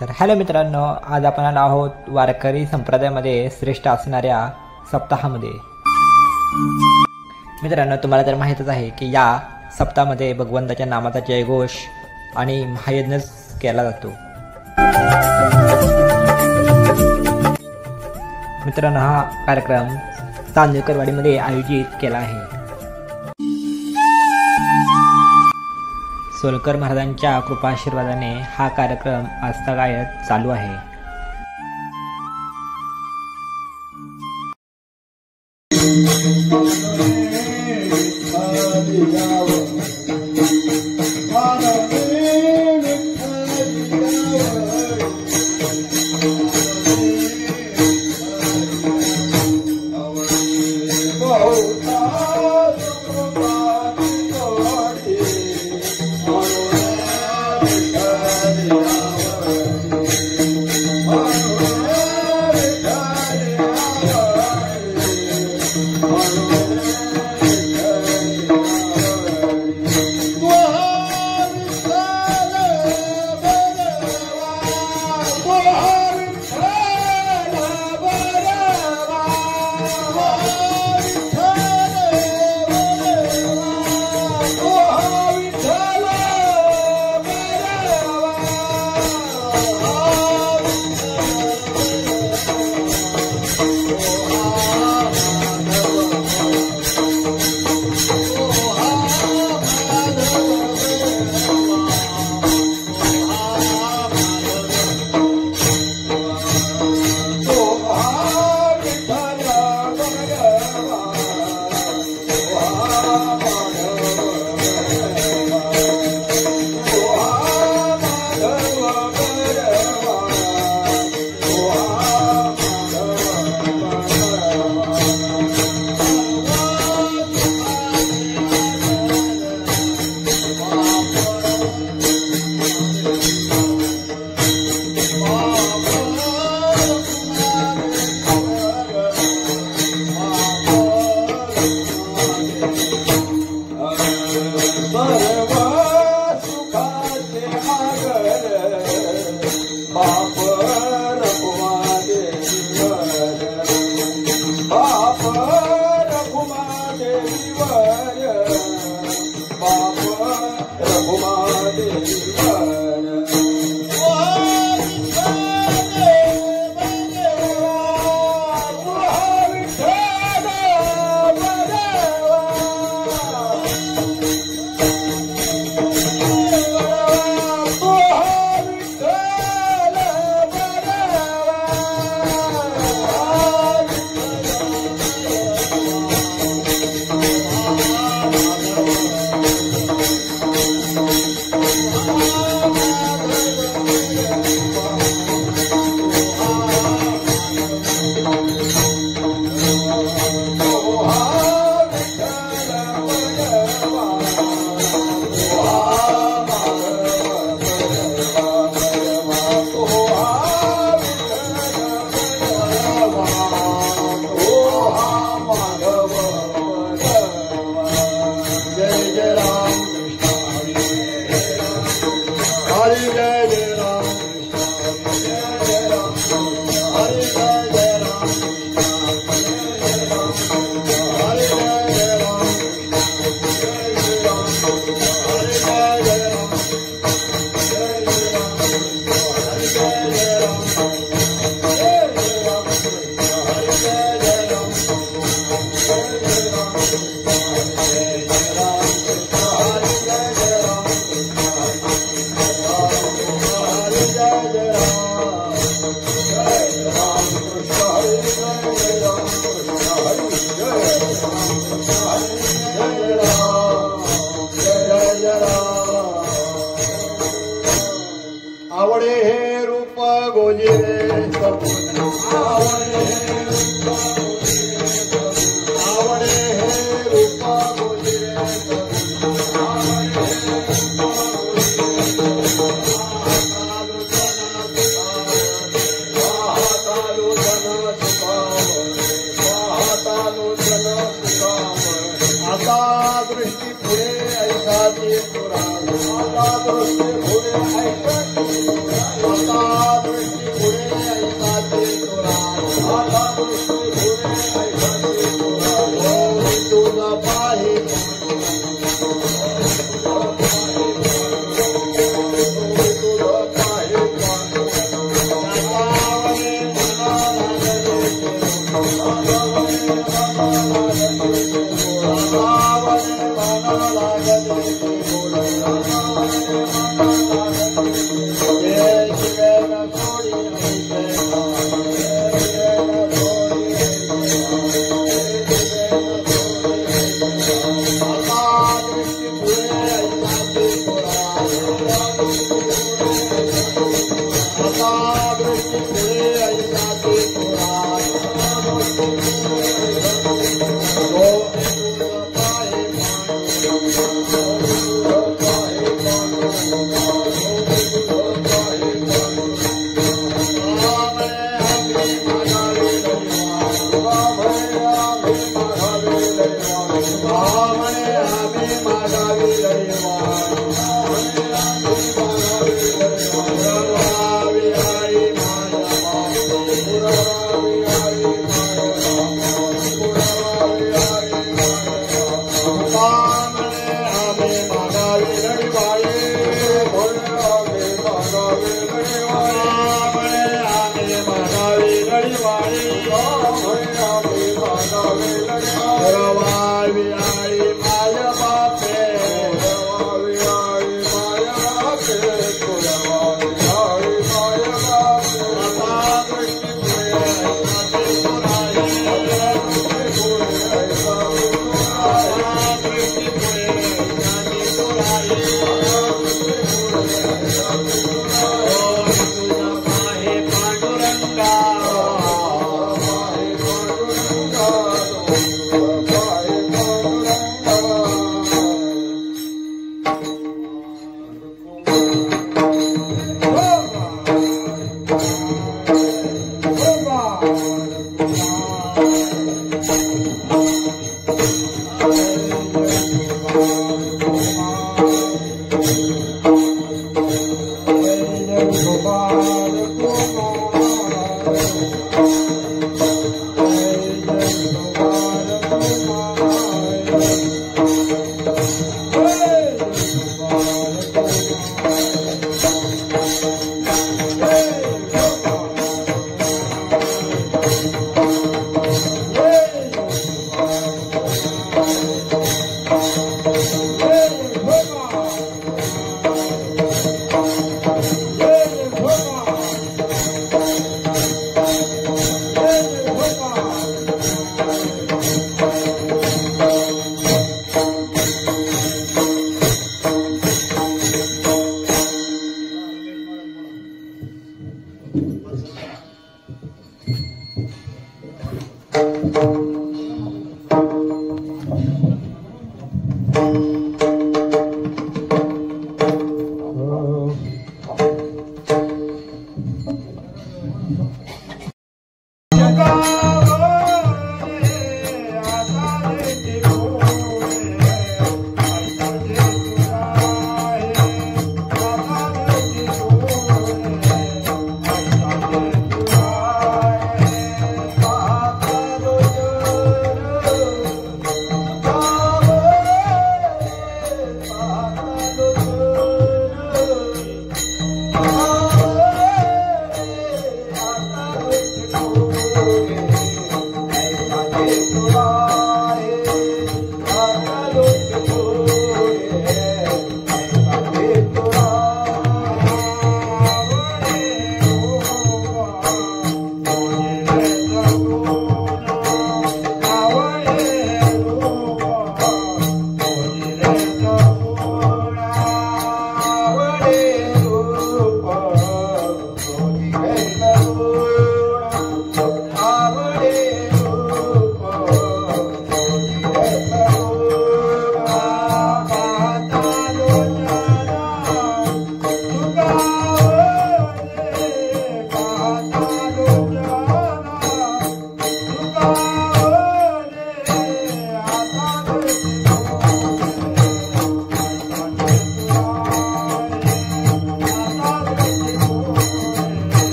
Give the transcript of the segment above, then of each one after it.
तर हॅलो मित्रांनो, आज आपण आलो आहोत वारकरी संप्रदायामध्ये श्रेष्ठ असणाऱ्या सप्ताहामध्ये। मित्रांनो, तुम्हाला तर माहीतच आहे की या सप्ताहामध्ये भगवंताच्या नामाचा जयघोष आणि महायज्ञ केला जातो। मित्रांनो, हा कार्यक्रम चांदोरकरवाडीमध्ये आयोजित केला आहे। सोलकर महाराजांच्या कृपाशीर्वादाने हा कार्यक्रम आजतागायत चालू आहे। आवडे हे रूप गोजिरे आवडे हे रूप गोजिरे आता दृष्टी पुढे ऐसा आता दृष्टी पुढे ऐसा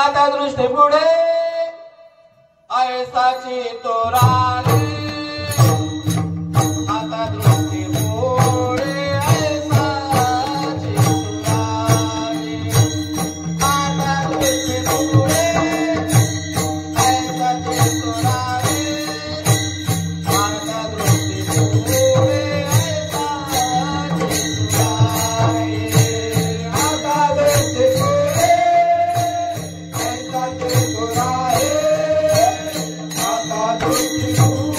आता दृष्टी पुढे ऐसाची तोराली आता दृष्टी पुढे ऐसाची तोराली आता दृष्टी पुढे ऐसाची तोराली आता दृष्टी पुढे ऐसाची तोराली आता दृष्टी पुढे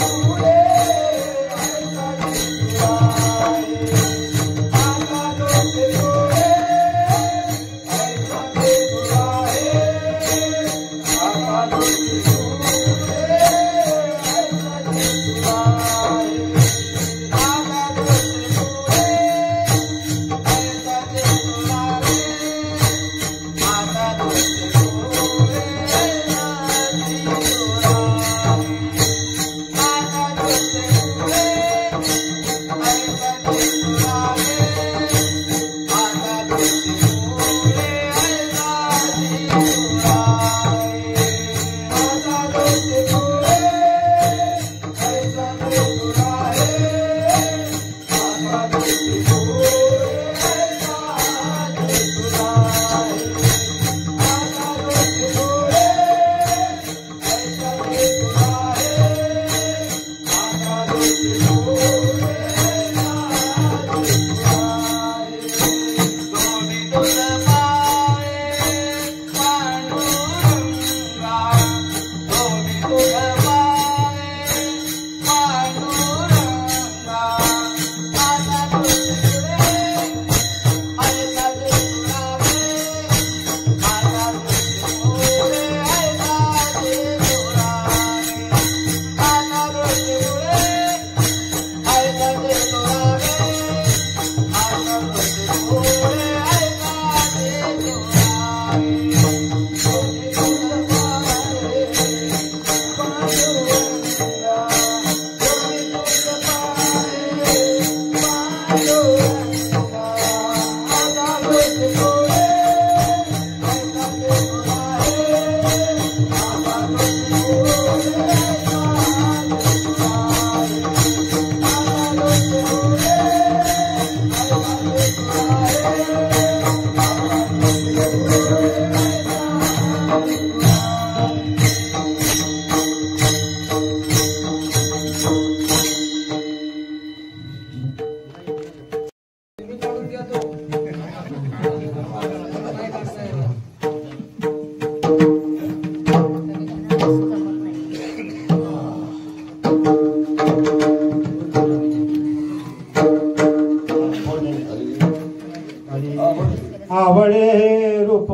आवडे रूप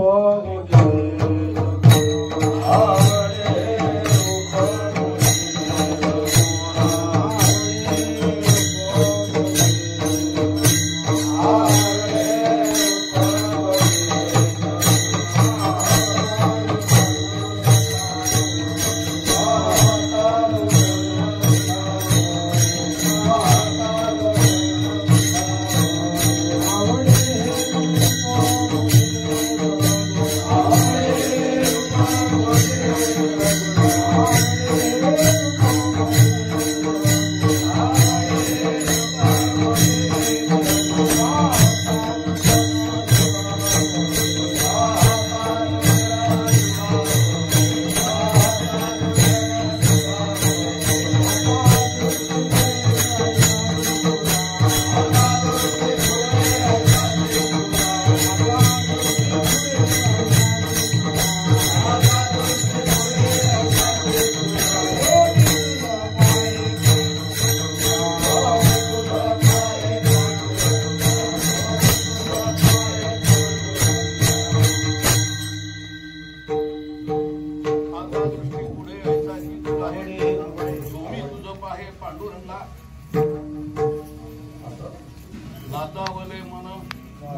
नातावले मन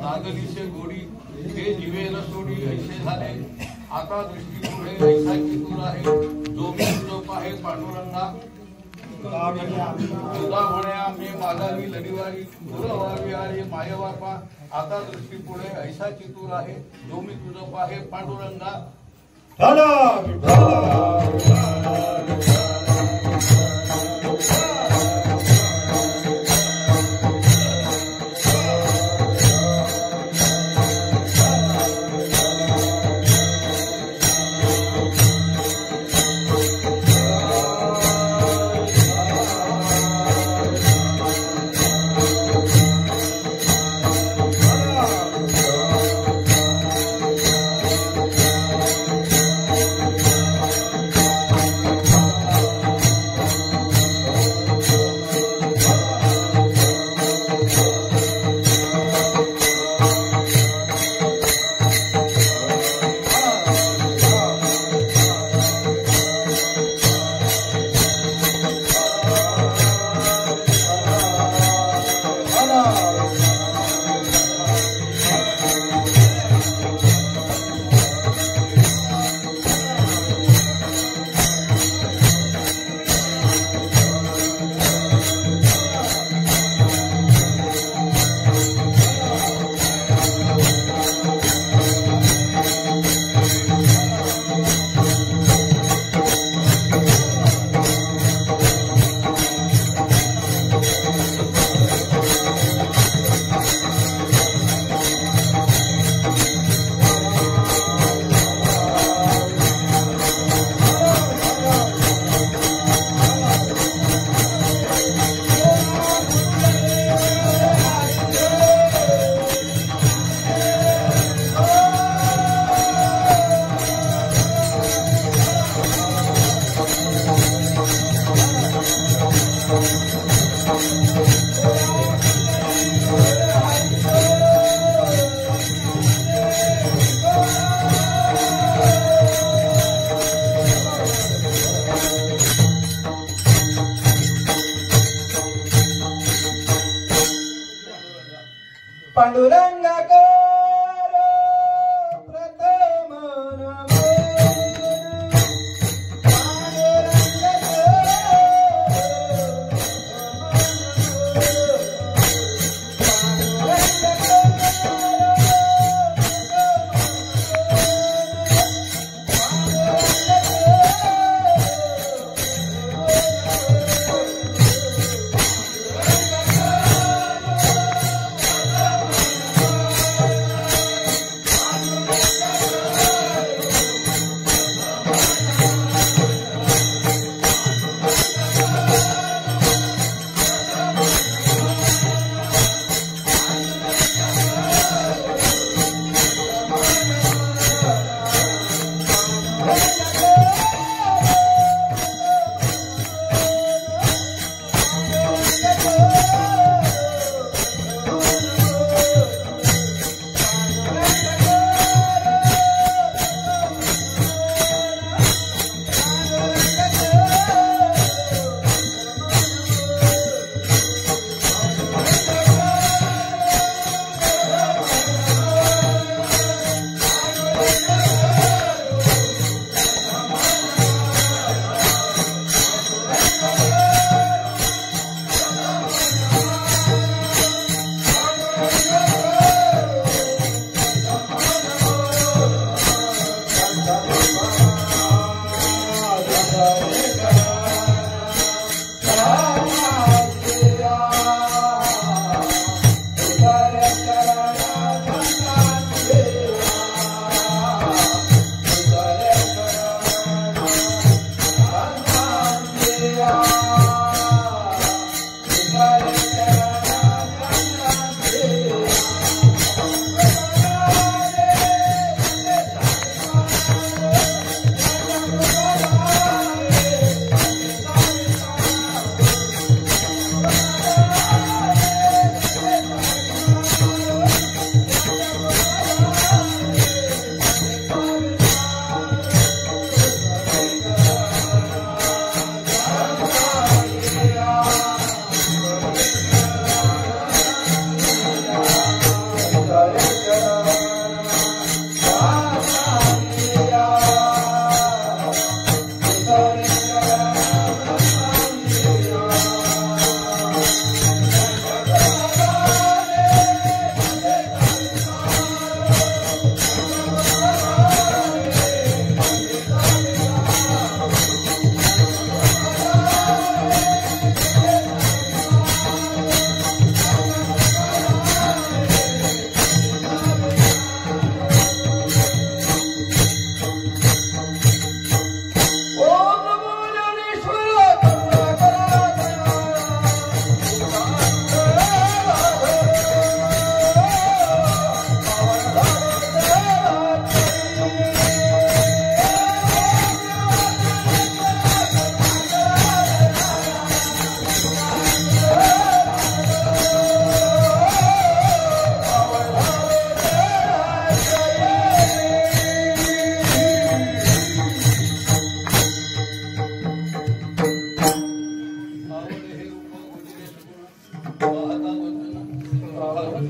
लागलीचे गोडी हे जीवेल सोडी ऐसे झाले आता दृष्टी पुढे ऐसा की तू आहे जो मी तुझं पाहे पांडुरंगा तुझा म्हण्या मी मागावी लढीवारी गुरवावी आरे मायबापा आता दृष्टी पुढे ऐसा की तू आहे जो मी तुझं पाहे पांडुरंगा पांडुरंगाकार प्रथम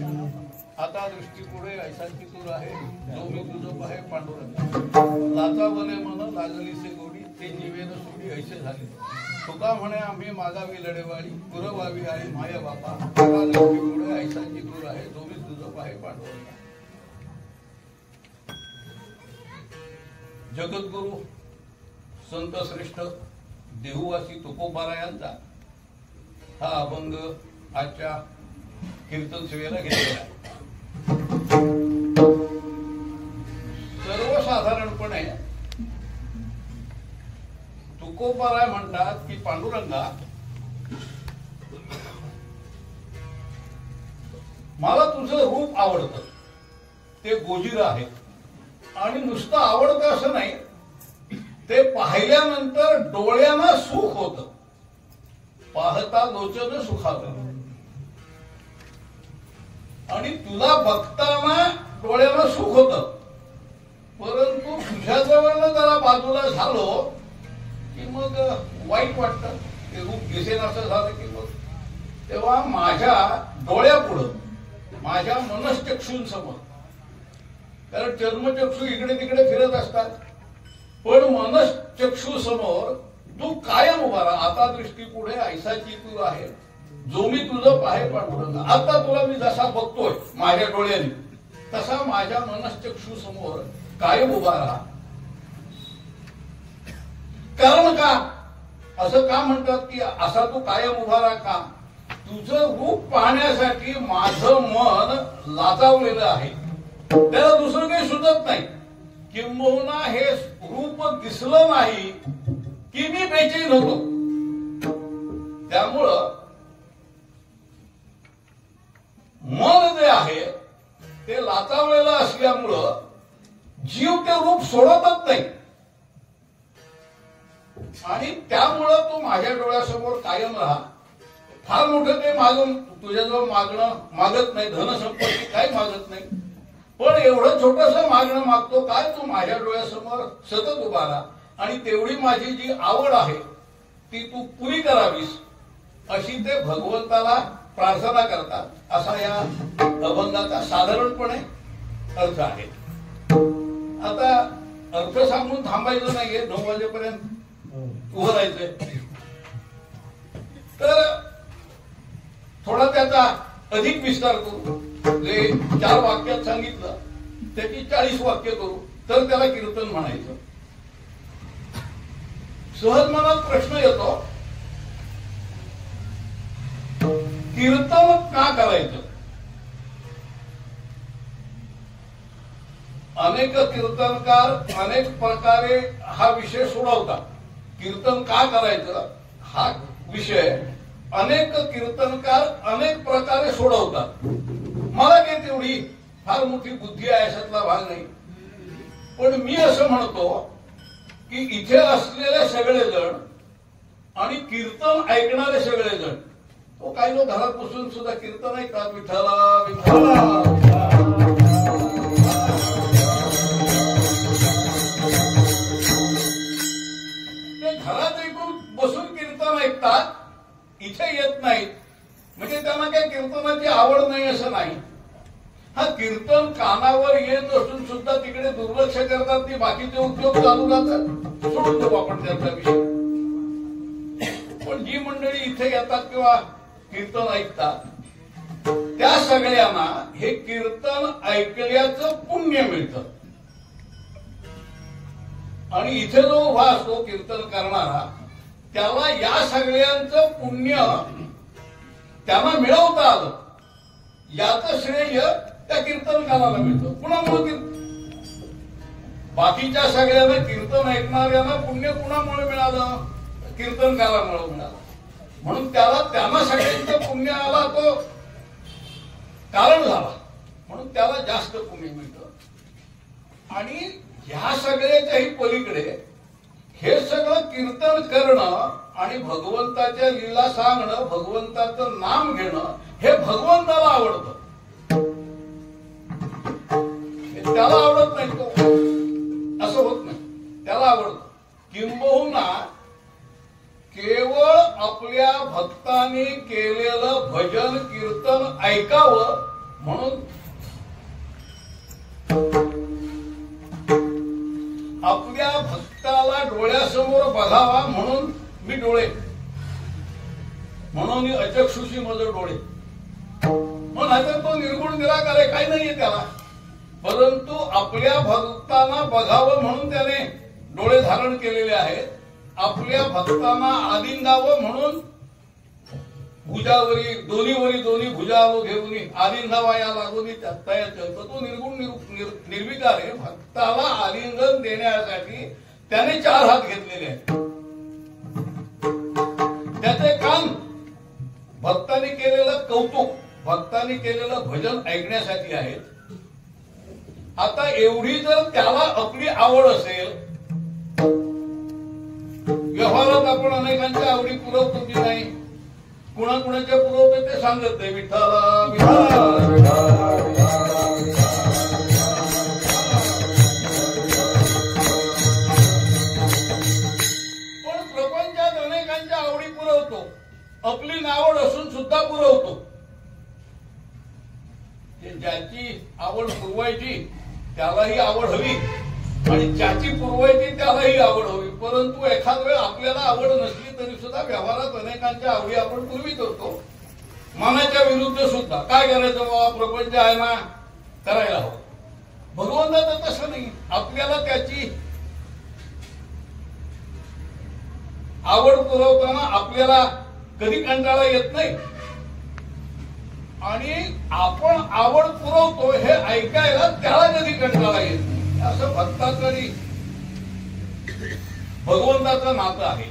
नमो आता दृष्टी पुढे ऐसाची तूर आहे जो मी तुझं पाहे पांडुरंग लाचा बले मन लागलीसे गोडी ते जीवेन सोडी ऐसे झाले तुका म्हणे आम्ही मागावी लढेवाळी कुरवावी आई माया बापा आता दृष्टी पुढे ऐसाची तूर आहे जो मी तुझं पाहे पांडुरंग जगद्गुरु संत श्रेष्ठ देहुवासी तुकोबारायांचा हा अभंग आजच्या कीर्तन सेवेला घेतलेला आहे. सर्वसाधारणपणे तुकोबाराय म्हणतात की पांडुरंगा मला तुझं रूप आवडतं ते गोजिर आहे आणि नुसतं आवडतं असं नाही ते पाहिल्यानंतर डोळ्यांना सुख होतं पाहता लोचन सुखावं, आणि तुला बघताना डोळ्याला सुख होतं, परंतु तुझ्याजवळ जरा बाजूला झालो की मग वाईट वाटतं, ते रूप दिसेन असं झालं की मग तेव्हा माझ्या डोळ्यापुढं, माझ्या मनश्चक्षूंसमोर, कारण चर्मचक्षू इकडे तिकडे फिरत असतात, पण मनश्चक्षू समोर तू कायम उभा राहा. आता दृष्टी पुढे ऐसाची तू आहे, जो मी तुझं पाहे पांडुरंग. आता तुला मी जसा बघतोय माझ्या डोळ्याने, तसा माझ्या मनश्चक्षू समोर कायम उभा राहा. कारण का असं का म्हणतात की असा तू कायम उभा राहा? का तुझं रूप पाहण्यासाठी माझं मन लाजावलेलं आहे, त्याला दुसरं काही सुचत नाही. किंबहुना हे रूप दिसलं नाही की मी बेचैन होतो. त्यामुळं मन जे आहे ते लाचावलेलं असल्यामुळं जीव ते रूप सोडतच नाही, आणि त्यामुळं तू माझ्या डोळ्यासमोर कायम राहा. फार मोठं ते मागून तुझ्याजवळ मागत नाही, धनसंपत्ती काही मागत नाही, पण एवढं छोटस मागणं मागतो काय, तू माझ्या डोळ्यासमोर सतत उभा राहा, आणि तेवढी माझी जी आवड आहे ती तू पुरी करावीस, अशी ते भगवंताला प्रार्थना करतात. असा या अभंगाचा साधारणपणे अर्थ आहे. आता अर्थ सांगून थांबायचं नाहीये, 9 वाजेपर्यंत उभं राहायचंय. तर थोडा त्याचा अधिक विस्तार करू. जे 4 वाक्यात सांगितलं त्याची 40 वाक्य करू, तर त्याला कीर्तन म्हणायचं. सहज मनात प्रश्न येतो, कीर्तन का करायचं? अनेक कीर्तनकार अनेक प्रकारे हा विषय सोडवतात. कीर्तन का करायचं हा विषय अनेक कीर्तनकार अनेक प्रकारे सोडवतात. मला काही तेवढी फार मोठी बुद्धी आहे अशातला भाग नाही, पण मी असं म्हणतो की इथे असलेले सगळेजण आणि कीर्तन ऐकणारे सगळेजण, तो काही लोक घरात बसून सुद्धा कीर्तन ऐकतात, विठ्ठला विठ्ठला. ते घरात बसून कीर्तन ऐकतात, इथे येत नाहीत, म्हणजे त्यांना काही कीर्तनाची आवड नाही असं नाही. हा कीर्तन कानावर येत असून सुद्धा तिकडे दुर्लक्ष करतात, ती बाकीचे उद्योग चालू राहतात, सोडून देऊ आपण त्यांचा विषय. पण जी मंडळी इथे येतात किंवा कीर्तन ऐकतात, त्या सगळ्यांना हे कीर्तन ऐकल्याचं पुण्य मिळतं. आणि इथे जो उभा असतो कीर्तन करणारा, त्याला या सगळ्यांचं पुण्य त्यांना मिळवता आलं, याचं श्रेय त्या कीर्तनकाराला मिळतं. कुणामुळे? बाकीच्या सगळ्यांना कीर्तन ऐकणाऱ्यांना पुण्य कुणामुळे मिळालं? कीर्तनकारामुळे मिळालं. म्हणून त्यांना सगळ्यांचं पुण्य आला, तो कारण झाला, म्हणून त्याला जास्त पुण्य मिळतं. आणि ह्या सगळ्याच्याही पलीकडे हे सगळं कीर्तन करणं आणि भगवंताच्या लीला सांगणं, भगवंताचं नाम घेणं, हे भगवंताला आवडतं. त्याला आवडत नाही तो, असं होत नाही, त्याला आवडतं. किंबहुना केवळ आपल्या भक्तांनी केलेलं भजन कीर्तन ऐकावं म्हणून, आपल्या भक्ताला डोळ्यासमोर बघावा म्हणून मी डोळे, म्हणून अचक्षुषी माझं डोळे. नाहीतर तो निर्गुण निराकार आहे, काही नाहीये त्याला, परंतु आपल्या भक्तांना बघावं म्हणून त्याने डोळे धारण केलेले आहेत. आपल्या भक्तांना आदिंगावं म्हणून भुजावरी दोन्ही भुजावं घेऊन आदिंगावा या लागून तो निर्गुण निर्विकार आहे. भक्ताला आलिंगन देण्यासाठी त्याने 4 हात घेतलेले आहेत. त्याचे कान भक्तांनी केलेलं कौतुक, भक्तांनी केलेलं भजन ऐकण्यासाठी आहेत. आता एवढी जर त्याला आपली आवड असेल, व्यवहारात आपण अनेकांच्या आवडी पुरवतो की नाही, कुणाकुणाच्या पुरवते ते सांगत नाही. विठ्ठला विठ्ठला आपली नावड असून सुद्धा पुरवतो. ज्याची आवड पुरवायची त्यालाही आवड हवी आणि ज्याची पुरवायची त्यालाही आवड हवी. परंतु एखाद वेळ आपल्याला आवड नसली तरी सुद्धा व्यवहारात अनेकांच्या आवडी आपण पूर्वी करतो. मनाच्या विरुद्ध सुद्धा. काय करायचं बाबा, प्रपंच आहे ना, करायला हवं. भगवंताचं तसं नाही. आपल्याला त्याची आवड पुरवताना आपल्याला कधी कंटाळा येत नाही आणि आपण आवड पुरवतो हे ऐकायला त्याला कधी कंटाळा येत नाही. असं भक्ताचं आणि भगवंताचं नातं आहे.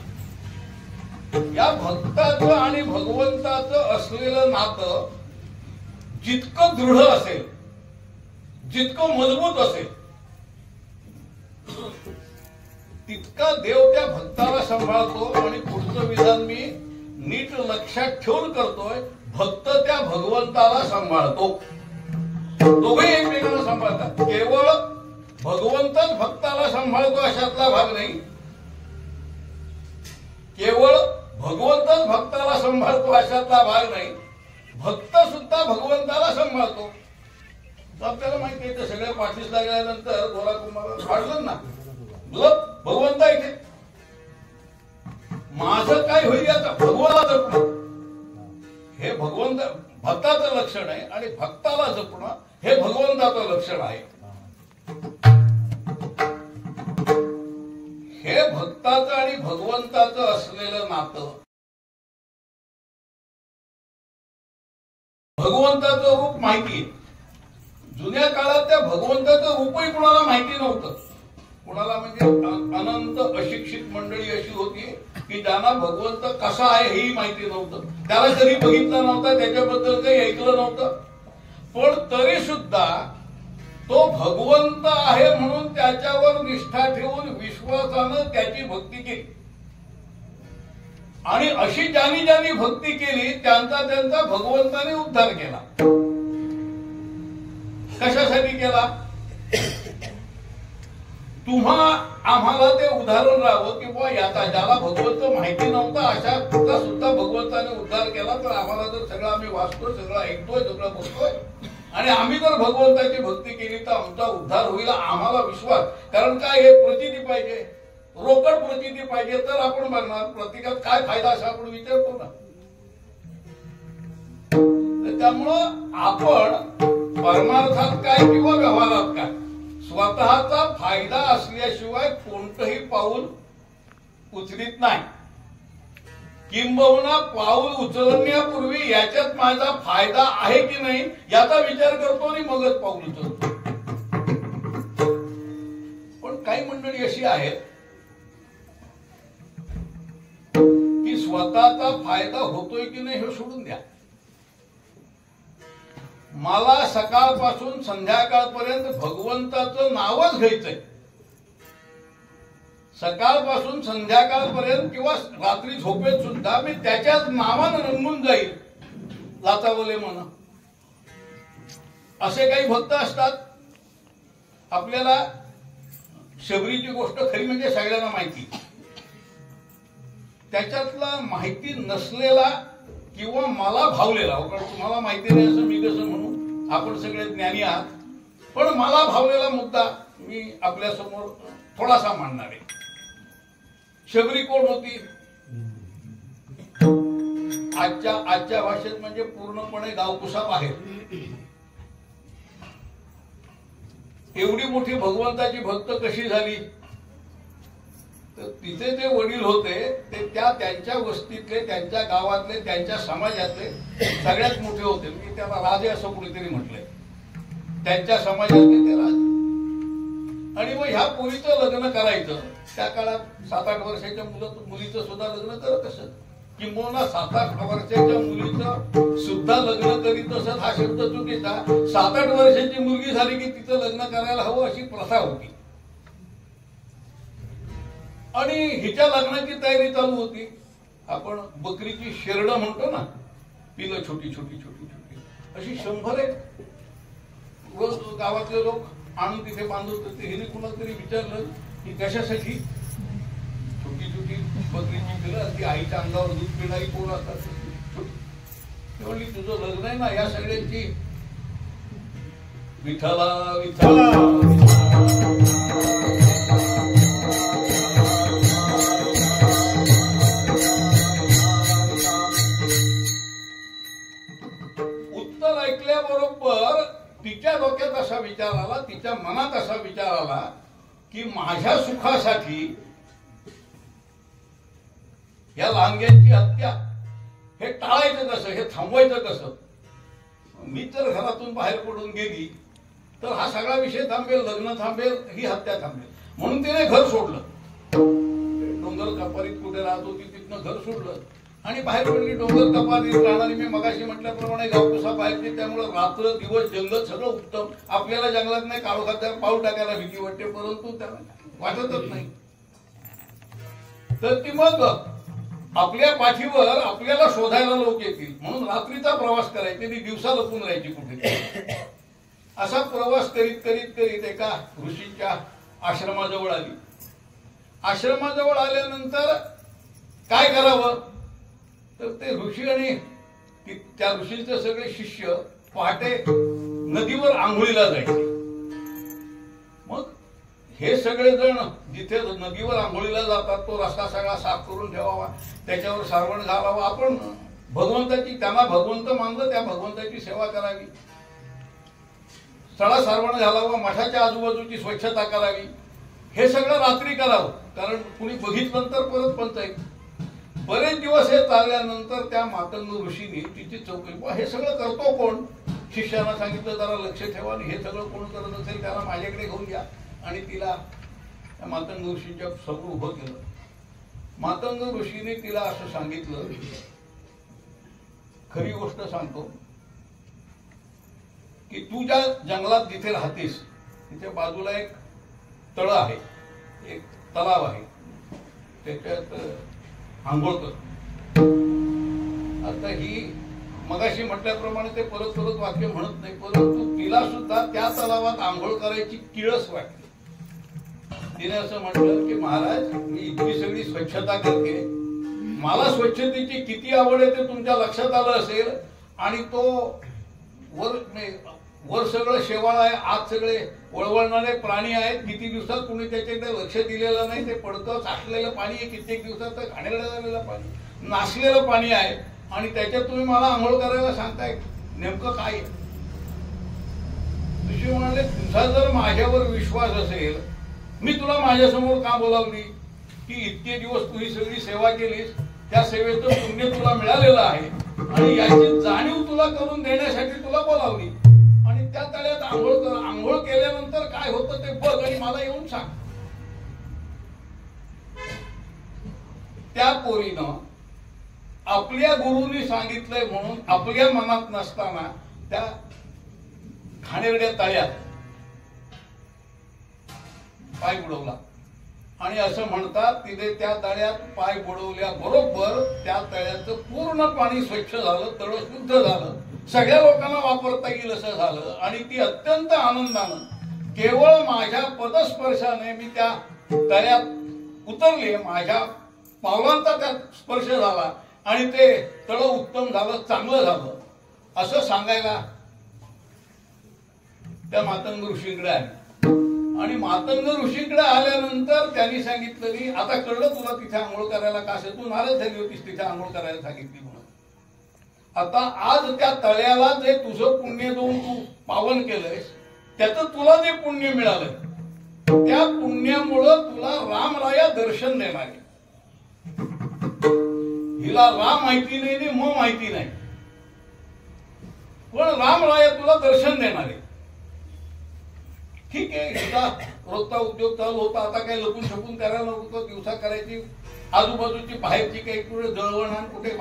या भक्ताचं आणि भगवंताचं असलेलं नातं जितकं दृढ असेल, जितकं मजबूत असेल, तितका देव त्या भक्ताला सांभाळतो. आणि पुढचं विधान मी नीट लक्षात ठेवून करतोय. भक्त त्या भगवंताला सांभाळतो. दोघे एकमेकांना सांभाळतात. केवळ भगवंतच भक्ताला सांभाळतो अशातला भाग नाही. केवळ भगवंतच भक्ताला सांभाळतो अशातला भाग नाही. भक्त सुद्धा भगवंताला सांभाळतो. आपल्याला माहिती आहे सगळ्या पाठीसला गेल्यानंतर गोरा कुमार वाढलं ना, भगवंत इथे माझं काय होईल याचा भगवाला जपणं हे भगवंत भक्ताचं लक्षण आहे आणि भक्ताला जपणं हे भगवंताचं लक्षण आहे. हे भक्ताचं आणि भगवंताचं असलेलं नातं. भगवंताचं रूप माहिती आहे. जुन्या काळात त्या भगवंताचं रूपही कुणाला माहिती नव्हतं. कुणाला म्हणजे अनंत अशिक्षित मंडळी अशी होती की ज्यांना भगवंत कसा आहे हेही माहिती नव्हतं. त्याला कधी बघितलं नव्हतं, त्याच्याबद्दल काही ऐकलं नव्हतं. पण तरी सुद्धा तो भगवंत आहे म्हणून त्याच्यावर निष्ठा ठेवून विश्वासानं त्याची भक्ती केली. आणि अशी ज्यांनी ज्यांनी भक्ती केली त्यांचा त्यांचा भगवंताने उद्धार केला. कशासाठी केला? तुम्हा आम्हाला ते उदाहरण राहावं की बुवा याचा ज्याला भगवंत माहिती नव्हता अशा सुद्धा भगवंताने उद्धार केला. तर आम्हाला जर सगळं आम्ही वाचतोय, सगळं ऐकतोय, सगळं बघतोय आणि आम्ही जर भगवंताची भक्ती केली तर आमचा उद्धार होईल आम्हाला विश्वास. कारण काय, हे प्रचिती पाहिजे, रोकड प्रचिती पाहिजे तर आपण बघणार. प्रत्येकात काय फायदा असा आपण विचारतो ना. त्यामुळं आपण परमार्थात काय किंवा व्यवहारात काय स्वतःचा फायदा असल्याशिवाय कोणतंही पाऊल उचलित नाही. किंबहुना पाऊल उचलण्यापूर्वी याच्यात माझा फायदा आहे की नाही याचा विचार करतो आणि मगच पाऊल उचलतो. पण काही मंडळी अशी आहेत की स्वतःचा फायदा होतोय की नाही हे सोडून द्या. मला सकाळपासून संध्याकाळपर्यंत भगवंताचं नावच घ्यायचंय. सकाळपासून संध्याकाळपर्यंत किंवा रात्री झोपेत सुद्धा मी त्याच्याच नावानं रंगून जाईल. लाचावले म्हणा असे काही भक्त असतात. आपल्याला शबरीची गोष्ट खरी म्हणजे सगळ्यांना माहिती. त्याच्यातला माहिती नसलेला किंवा मला भावलेला, कारण तुम्हाला माहिती नाही असं मी कसं म्हणू, आपण सगळे ज्ञानी आहात. पण मला भावलेला मुद्दा मी आपल्या समोर थोडासा मांडणार आहे. शबरी कोण होती? आजच्या भाषेत म्हणजे पूर्णपणे गावकुसा बाहेर. एवढी मोठी भगवंताची भक्त कशी झाली? तर तिथे जे वडील होते ते त्यांच्या वस्तीतले, त्यांच्या गावातले, त्यांच्या समाजातले सगळ्यात मोठे होते. मी त्याला राजे असं कुणीतरी म्हटलंय. त्यांच्या समाजातले ते राजे. आणि मग ह्या पोरीचं लग्न करायचं. त्या काळात 7-8 वर्षाच्या मुलीचं सुद्धा लग्न करत असत. किंबहुना 7-8 वर्षाच्या मुलीचं सुद्धा लग्न करीत असत. हा शब्द चुकीचा. 7-8 वर्षाची मुलगी झाली की तिचं लग्न करायला हवं अशी प्रथा होती. आणि हिच्या लग्नाची तयारी चालू होती. आपण बकरीची शेरडं म्हणतो ना, पिलं छोटी छोटी छोटी छोटी, अशी 100 रोज गावातले लोक आणून तिथे बांधत होते. हिने कुणाला तरी विचारलं की कशासाठी? छोटी छोटी बकरीची पिलं, ती आईच्या अंगावर दूध पिणारी कोण असतात छोटी. ती म्हणली तुझं लग्न आहे ना या सगळ्यांची. विठ्ठला विठ्ठला उत्तर ऐकल्याबरोबर तिच्या डोक्यात असा विचार आला, तिच्या मनात असा विचार आला की माझ्या सुखासाठी या लांग्यांची हत्या हे टाळायचं कसं, हे थांबवायचं कसं? मी जर घरातून बाहेर पडून गेली तर हा सगळा विषय थांबेल, लग्न थांबेल, ही हत्या थांबेल. म्हणून तिने घर सोडलं. डोंगर कपारीत कुठे राहत होती तिथनं घर सोडलं आणि बाहेर पडली. डोंगर कपारीत राहणारी मी मगाशी म्हटल्याप्रमाणे गावकुसा बाहेरची, त्यामुळे रात्र दिवस जंगल सगळं उत्तम. आपल्याला जंगलात नाही काळोखात पाऊल टाकायला भीती वाटते, परंतु त्याला वाटतच नाही. तर ती मग आपल्या पाठीवर आपल्याला शोधायला लोक येतील म्हणून रात्रीचा प्रवास करायचे, ती दिवसा लपून राहायची कुठे. असा प्रवास करीत करीत करीत एका ऋषींच्या आश्रमाजवळ आली. आश्रमाजवळ आल्यानंतर काय करावं तर ते ऋषी आणि त्या ऋषींचे सगळे शिष्य पहाटे नदीवर आंघोळीला जायचे. मग हे सगळे जण जिथे नदीवर आंघोळीला जातात तो रस्ता सगळा साफ करून ठेवावा, त्याच्यावर सारवण घालावं. आपण भगवंताची, त्यांना भगवंत मानलं, त्या भगवंताची सेवा करावी, सडा सारवण घालावं, मठाच्या आजूबाजूची स्वच्छता करावी. हे सगळं रात्री करावं, कारण कुणी बघितलं तर परत पंचायत. बरेच दिवस हे चालल्यानंतर त्या मातंग ऋषीने तिची चौकशी, हे सगळं करतो कोण? शिष्याला सांगितलं जरा लक्ष ठेवा, आणि हे सगळं कोण करत असेल त्याला माझ्याकडे घेऊन या. आणि तिला त्या मातंग ऋषीच्या समोर उभं केलं. मातंग ऋषीने तिला असं सांगितलं, खरी गोष्ट सांगतो की तू ज्या जंगलात जिथे राहतेस तिथे बाजूला एक तळ आहे, एक तलाव आहे, त्याच्यात आंघोळ कर. आता ही मगाशी म्हटल्याप्रमाणे ते परत परत वाक्य म्हणत नाही, परंतु तिला सुद्धा त्या तलावात आंघोळ करायची किळस वाटली. तिने असं म्हटलं की महाराज, मी इतकी सगळी स्वच्छता करते, मला स्वच्छतेची किती आवड आहे ते तुमच्या लक्षात आलं असेल. आणि तो वर सगळं शेवाळ आहे, आत सगळे वळवळणारे प्राणी आहेत. किती दिवसात कुणी त्याच्याकडे लक्ष दिलेलं नाही. ते पडतं साठलेलं पाणी आहे, कित्येक दिवसात घाणेरडं झालेलं पाणी, नासलेलं पाणी आहे, आणि त्याच्यात तुम्ही मला आंघोळ करायला सांगताय, नेमकं काय? ऋषी म्हणाले, तुझा जर माझ्यावर विश्वास असेल, मी तुला माझ्यासमोर का बोलावली की इतके दिवस तू ही सगळी सेवा केलीस, त्या सेवेचं पुण्य तुला मिळालेलं आहे, आणि याची जाणीव तुला करून देण्यासाठी तुला बोलावली. आणि त्या तळ्यात आंघोळ कर, आंघोळ केल्यानंतर काय होतं ते बघ आणि मला येऊन सांग. त्या पोरीनं आपल्या गुरुनी सांगितलंय म्हणून आपल्या मनात नसताना त्या घाणेरड्या तळ्यात पाय बुडवला. आणि असं म्हणतात तिथे त्या तळ्यात पाय बुडवल्याबरोबर त्या तळ्याचं पूर्ण पाणी स्वच्छ झालं, तळ शुद्ध झालं, सगळ्या लोकांना वापरता येईल असं झालं. आणि ती अत्यंत आनंदानं केवळ माझ्या पदस्पर्शाने मी त्या तळ्यात उतरले, माझ्या पावलांचा त्यात स्पर्श झाला आणि ते तळ उत्तम झालं, चांगलं झालं असं सांगायला त्या मातंग ऋषींकडे आले. आणि मातंग ऋषींकडे आल्यानंतर त्यांनी सांगितलं की आता कळलं तुला तिथे आंघोळ करायला का असेल, तू नाराज झाली होतीस तिथे आंघोळ करायला सांगितली म्हणून. आता आज त्या तळ्याला जे तुझं पुण्य देऊन तू पावन केलंयस त्याचं तुला जे पुण्य मिळालं, त्या पुण्यामुळं तुला रामराया दर्शन देणार आहे. हिला राम माहिती नाही आणि म माहिती नाही, पण रामराया तुला दर्शन देणार आहे. ठीक आहे, हिचा रोजचा उद्योग चालू होता, आता काही लपून छपून करायला नव्हतं, दिवसा करायची आजूबाजूची बाहेरची काही कुठे जळवण आण, कुठे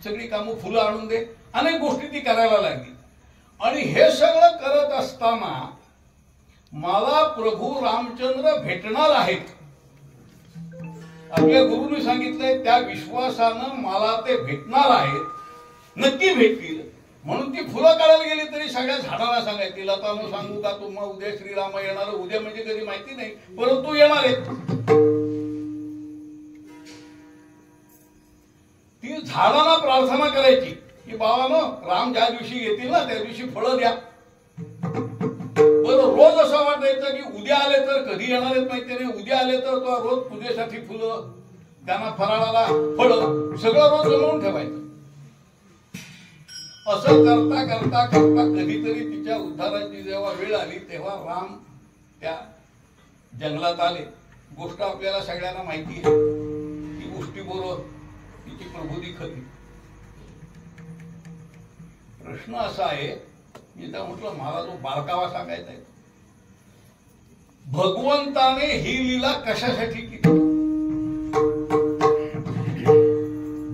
सगळी कामं फुलं आणून दे, अनेक गोष्टी ती करायला लागली. आणि हे सगळं करत असताना मला प्रभू रामचंद्र भेटणार आहेत आपल्या गुरुने सांगितलंय त्या विश्वासानं मला ते भेटणार आहेत, नक्की भेटतील. म्हणून ती फुलं काढायला गेली तरी सगळ्या झाडांना सांगायची, लतानं सांगू का तुम्हाला उद्या श्रीराम येणार, उद्या म्हणजे कधी माहिती नाही, परंतु येणार आहेत. ती झाडांना प्रार्थना करायची की बाबांनो, राम ज्या दिवशी येतील ना त्या दिवशी फळं द्या. बरं, रोज असं वाटायचं की उद्या आले तर कधी येणार आहेत माहिती नाही, उद्या आले तर तो रोज पूजेसाठी फुलं, त्यांना फराळाला फळं, सगळं रोज जमवून ठेवायचं. असं करता करता करता कधीतरी तिच्या उद्धाराची जेव्हा वेळ आली तेव्हा राम त्या जंगलात आले. गोष्ट आपल्याला सगळ्यांना माहिती आहे. ती गोष्टी बरोबर तिची प्रबोधी खरी. प्रश्न असा आहे, मी तर म्हटलं मला जो बारकावा सांगायचा आहे, भगवंताने ही लीला कशासाठी केली?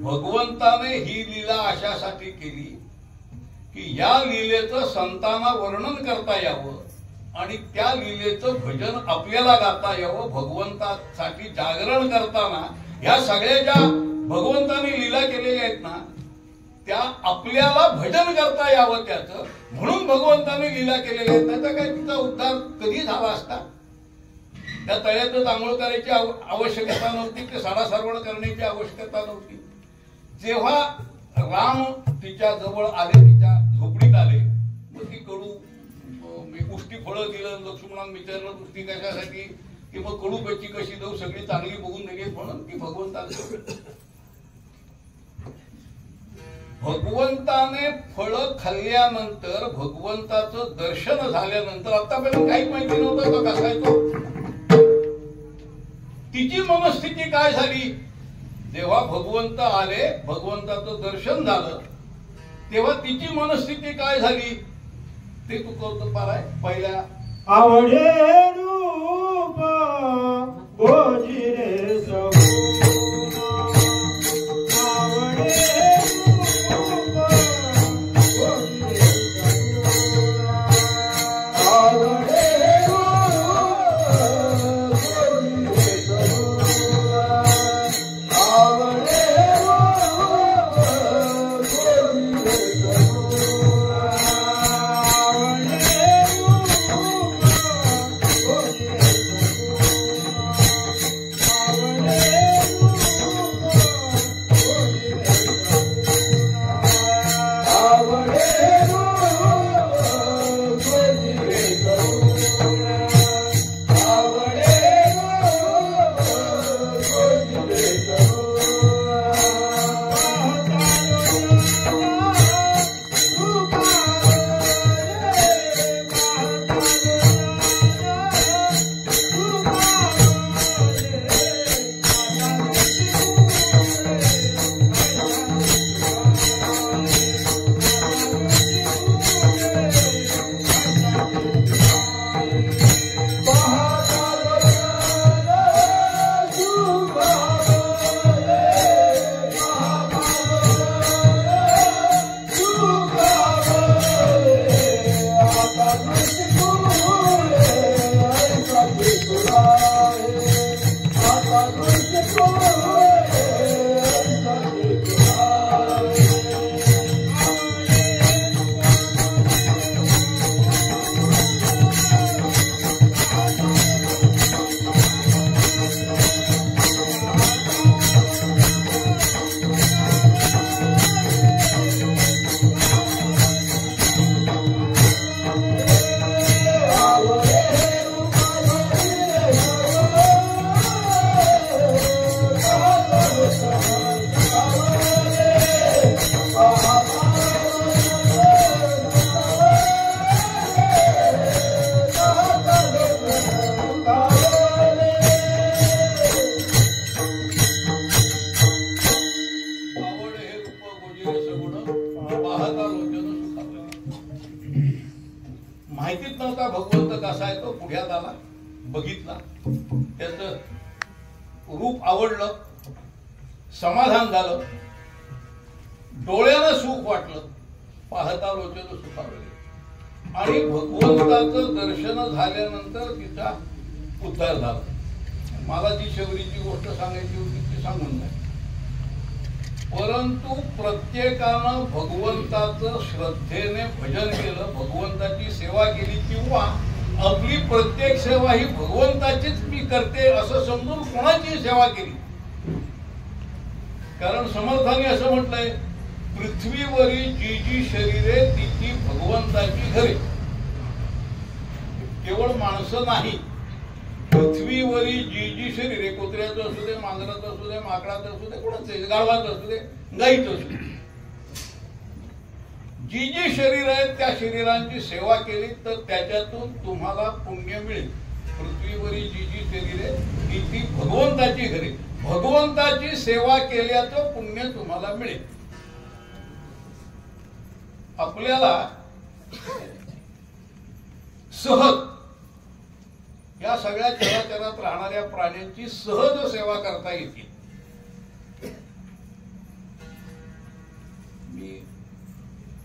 भगवंताने ही लीला अशासाठी केली की या लीलेचं संतांना वर्णन करता यावं आणि त्या लीलेचं भजन आपल्याला गाता यावं. भगवंतासाठी जागरण करताना या सगळ्या ज्या भगवंताने लीला केलेल्या आहेत ना, त्या आपल्याला भजन करता यावं त्याचं, म्हणून भगवंताने लीला केलेल्या आहेत. त्याचा काय तिचा उद्धार कधी झाला असता? त्या तळ्यातच आंघोळ करायची आवश्यकता नव्हती, ते साडासारवण करण्याची आवश्यकता नव्हती. जेव्हा राम तिच्या जवळ आले, तिच्या झोपडीत आले, मग ती कडू उष्टी फळं दिलं. लक्ष्मणानं विचारलं उष्टी कशासाठी, की मग कडू पेची कशी देऊ, सगळी चांगली बघून दिली म्हणून ती भगवंताने फळं खाल्ल्यानंतर, भगवंताचं दर्शन झाल्यानंतर, आतापर्यंत काहीच माहिती नव्हतं तो कसा आहे तो. तिची मनस्थिती काय झाली? जेव्हा भगवंत आले, भगवंताचं दर्शन झालं, तेव्हा तिची मनस्थिती काय झाली ते तू करतो पाराय. पहिल्या आवडे रूप गोजिरे माहितीच नव्हता भगवंत कसा आहे तो. पुढ्यात आला, बघितला, त्याचं रूप आवडलं, समाधान झालं, डोळ्यानं सुख वाटलं, पाहता लोचन सुखावले. आणि भगवंताचं दर्शन झाल्यानंतर तिचा उद्धार झाला. मला जी शबरीची गोष्ट सांगायची होती ती सांगून नाही. परंतु प्रत्येकानं भगवंताचं श्रद्धेने भजन केलं, भगवंताची सेवा केली, किंवा आपली प्रत्येक सेवा ही भगवंताचीच मी करते असं समजून कोणाची सेवा केली. कारण समर्थांनी असं म्हटलंय, पृथ्वीवरील जी जी शरीरे तिची भगवंताची घरे. केवळ माणसं नाही, पृथ्वीवरील जी जी शरीरे, कुत्र्याचं असू दे, मांजराचं असू दे, माकडाचं असू दे, कोणाचं गाढवाचं असू दे, गाईचं असू दे, जी जी शरीर आहेत त्या शरीरांची सेवा केली तर त्याच्यातून तुम्हाला पुण्य मिळेल. पृथ्वीवरील जी जी शरीरे ती भगवंताची घरे, भगवंताची सेवा केल्याचं पुण्य तुम्हाला मिळेल. आपल्याला सहज या सगळ्या चराचरात राहणाऱ्या प्राण्यांची सहज सेवा करता येते. मी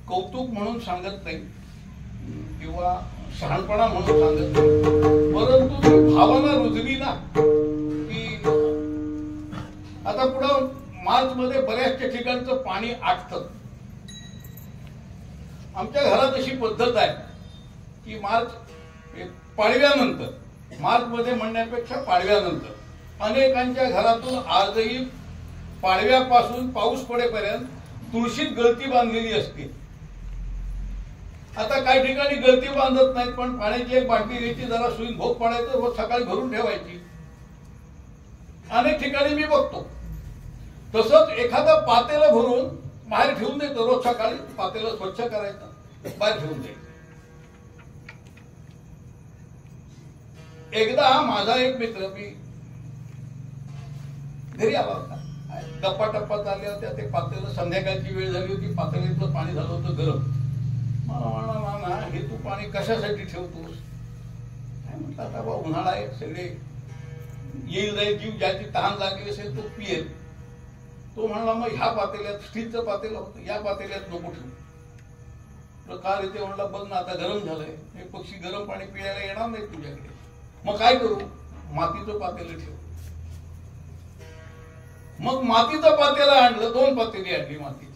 कौतुक म्हणून सांगत नाही किंवा शहाणपणा म्हणून सांगत नाही, परंतु भावना रुजली ना की आता पुढं मार्च मध्ये बऱ्याचशा ठिकाणचं पाणी आटतं. आमच्या घरात अशी पद्धत आहे की पाडव्यानंतर, मार्च मध्ये म्हणण्यापेक्षा पाडव्यानंतर अनेकांच्या घरातून आजही पाडव्यापासून पाऊस पडेपर्यंत तुळशीत गळती बांधलेली असते. आता काही ठिकाणी गळती बांधत नाहीत, पण पाण्याची एक बाटली घ्यायची, जरा सुईन भोग पाडायचं, रोज सकाळी भरून ठेवायची. अनेक ठिकाणी मी बघतो तसंच एखादं पातेलं भरून बाहेर ठेवून देतो, रोज सकाळी पातेलं स्वच्छ करायचं, बाहेर ठेवून द्यायचं. एकदा माझा एक मित्र, मी घरी आला होता, गप्पा टप्पा चालल्या होत्या, ते पातेलं, संध्याकाळची वेळ झाली होती, पातेल्यातलं पाणी झालं होतं गरम. मला म्हणा, नाना हे तू पाणी कशासाठी ठेवतोस? काय म्हटलं, आता बा उन्हाळा आहे, सगळे येईल जाईल, जीव ज्याची तहान लागली असेल तो पियेल. तो म्हणला मग ह्या पातेल्यात, स्टीलचं पातेलं होतं, या पातेल्यात नको ठेवू. का रे? ते म्हणला बघ ना आता गरम झालंय, हे पक्षी गरम पाणी पियायला येणार नाही तुझ्याकडे, मग काय करू? मातीचं पातेलं ठेव. मग मातीचं पातेलं आणलं, 2 पातेली आणली मातीची,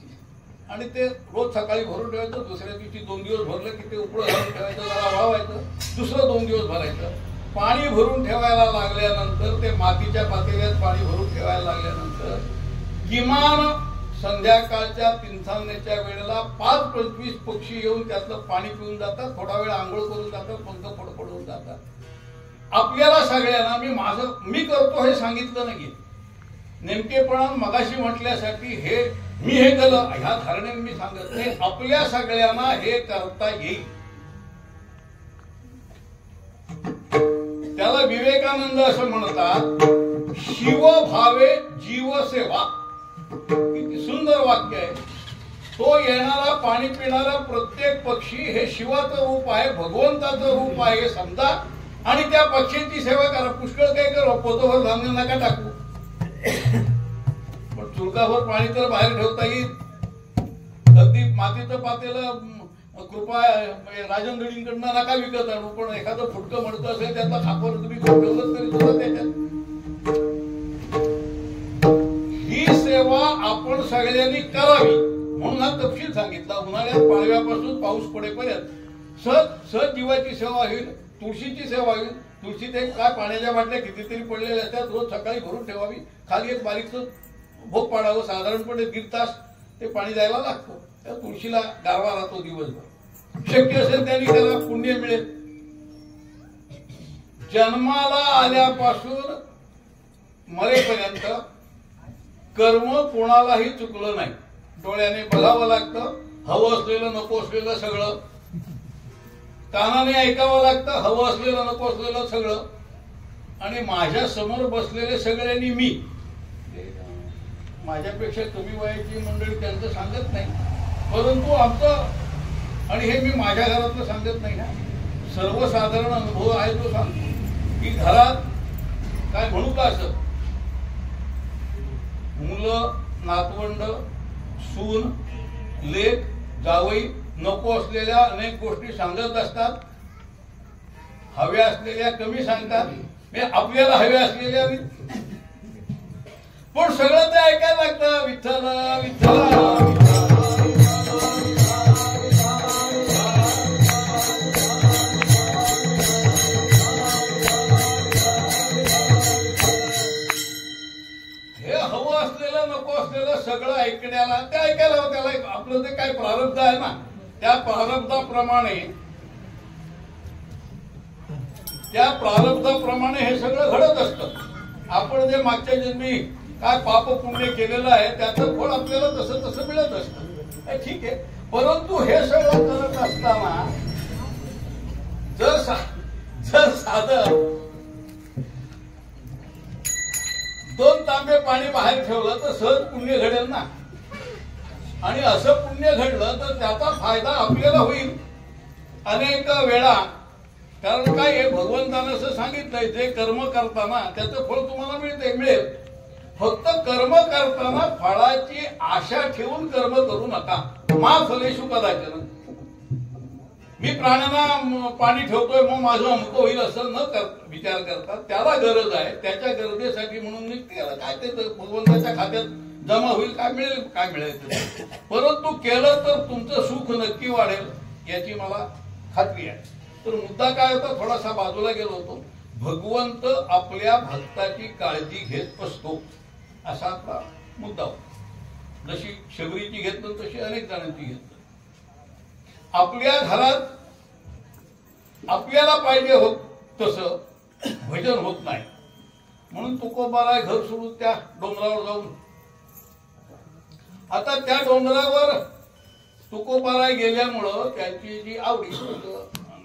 आणि ते रोज सकाळी भरून ठेवायचं. दुसऱ्या दिवशी 2 दिवस भरलं की ते उपळं घालून ठेवायचं, जरा वाळवायचं, दुसरं 2 दिवस भरायचं. पाणी भरून ठेवायला लागल्यानंतर, ते मातीच्या पातेल्यात पाणी भरून ठेवायला लागल्यानंतर किमान संध्याकाळच्या पिंचाळण्याच्या वेळेला 5-25 पक्षी येऊन त्यातलं पाणी पिऊन जातात, थोडा वेळ आंघोळ करून जातात, पंख फडफडून जातात. आपल्याला सगळ्यांना मी करतो हे सांगितलं नाहीये, नेमकेपणा मगाशी म्हटल्यासाठी मी हे केलं ह्या धारणेने मी सांगत नाही, आपल्या सगळ्यांना हे करता येईल. त्याला विवेकानंद असं म्हणतात, शिवभावे जीवसेवा. किती सुंदर वाक्य आहे. तो येणारा पाणी पिणारा प्रत्येक पक्षी हे शिवाचं रूप आहे, भगवंताचं रूप आहे हे समजा, आणि त्या पक्षीची सेवा करा. पुष्कळ काय करा, पोतभर धान्य नका टाकू, पण चुलकाभर पाणी तर बाहेर ठेवता येईल. अगदी मातीचं पातेलं कृपा राजनगडींकडनं नका विकत आणू, पण एखादं फुटकं म्हणतं असेल त्याचा खापर तुम्ही ठेवलं तरी सुद्धा त्याच्यात ही सेवा आपण सगळ्यांनी करावी म्हणून हा तपशील सांगितला. उन्हाळ्यात पाडव्यापासून पाऊस पडेपर्यंत सहज जीवाची सेवा होईल, तुळशीची सेवा होईल. तुळशीत एक काय पाण्याच्या बाटल्या कितीतरी पडलेल्या असतात, रोज सकाळी भरून ठेवावी, खाली एक बारीकचं भोग पाडावं, साधारणपणे 1.5 तास ते पाणी जायला लागतं. त्या तुळशीला गारवा राहतो दिवसभर. शक्य असेल त्यांनी करा, पुण्य मिळेल. जन्माला आल्यापासून मरेपर्यंत कर्म कोणालाही चुकलं नाही. डोळ्याने बघावं लागतं, हवं असलेलं नको असलेलं सगळं, कानाने ऐकावं लागतं, हवं असलेलं नको असलेलं सगळं, आणि माझ्या समोर बसलेले सगळ्यांनी मी, माझ्यापेक्षा कमी वयाची मंडळी त्यांचं सांगत नाही, परंतु आमचं, आणि हे मी माझ्या घरातलं सांगत नाही ना, सर्वसाधारण अनुभव आहे तो सांगतो की घरात काय म्हणू का असं, मुलं, नातवंड, सून, लेक, जावई नको असलेल्या अनेक गोष्टी सांगत असतात, हव्या असलेल्या कमी सांगतात, आपल्याला हवे असलेल्या पण सगळं ते ऐकायला लागतं. विठ्ठल विठ्ठल सगळं ऐकण्याला ते ऐकायला त्याला आपलं जे काय प्रारब्ध आहे ना त्या प्रारब्धाप्रमाणे हे सगळं घडत असतं. आपण जे मागच्या जन्मी काय पाप पुण्य केलेलं आहे त्याचं फळ आपल्याला तसं तसं मिळत असतं. ठीक आहे. परंतु हे सगळं करत असताना जर साधं 2 तांबे पाणी बाहेर ठेवलं तर सहज पुण्य घडेल ना. आणि असं पुण्य घडलं तर त्याचा फायदा आपल्याला होईल अनेक वेळा. कारण काय आहे, भगवंतानं असं सांगितलंय जे कर्म करताना त्याचं फळ तुम्हाला मिळेल. फक्त कर्म करताना फळाची आशा ठेवून कर्म करू नका. मा फलेषु कदाचन. मी प्राण्यांना पाणी ठेवतोय मग माझं अमुक होईल असं न विचार करता त्याला गरज आहे त्याच्या गरजेसाठी म्हणून मी त्याला काय ते भगवंताच्या खात्यात जमा होईल काय मिळेल. परंतु केलं तर तुमचं सुख नक्की वाढेल याची मला खात्री आहे. तर मुद्दा काय होता थोडासा बाजूला गेलो होतो. भगवंत आपल्या भक्ताची काळजी घेत असतो असा आपला मुद्दा होता. जशी शबरीची घेतलं तशी अनेक जणांची घेतलं. आपल्या घरात आपल्याला पाहिजे होत तसं भजन होत नाही म्हणून तुकोबाराय घर सोडून त्या डोंगरावर जाऊन आता त्या डोंगरावर तुकोबाराय गेल्यामुळं त्यांची जी आवडी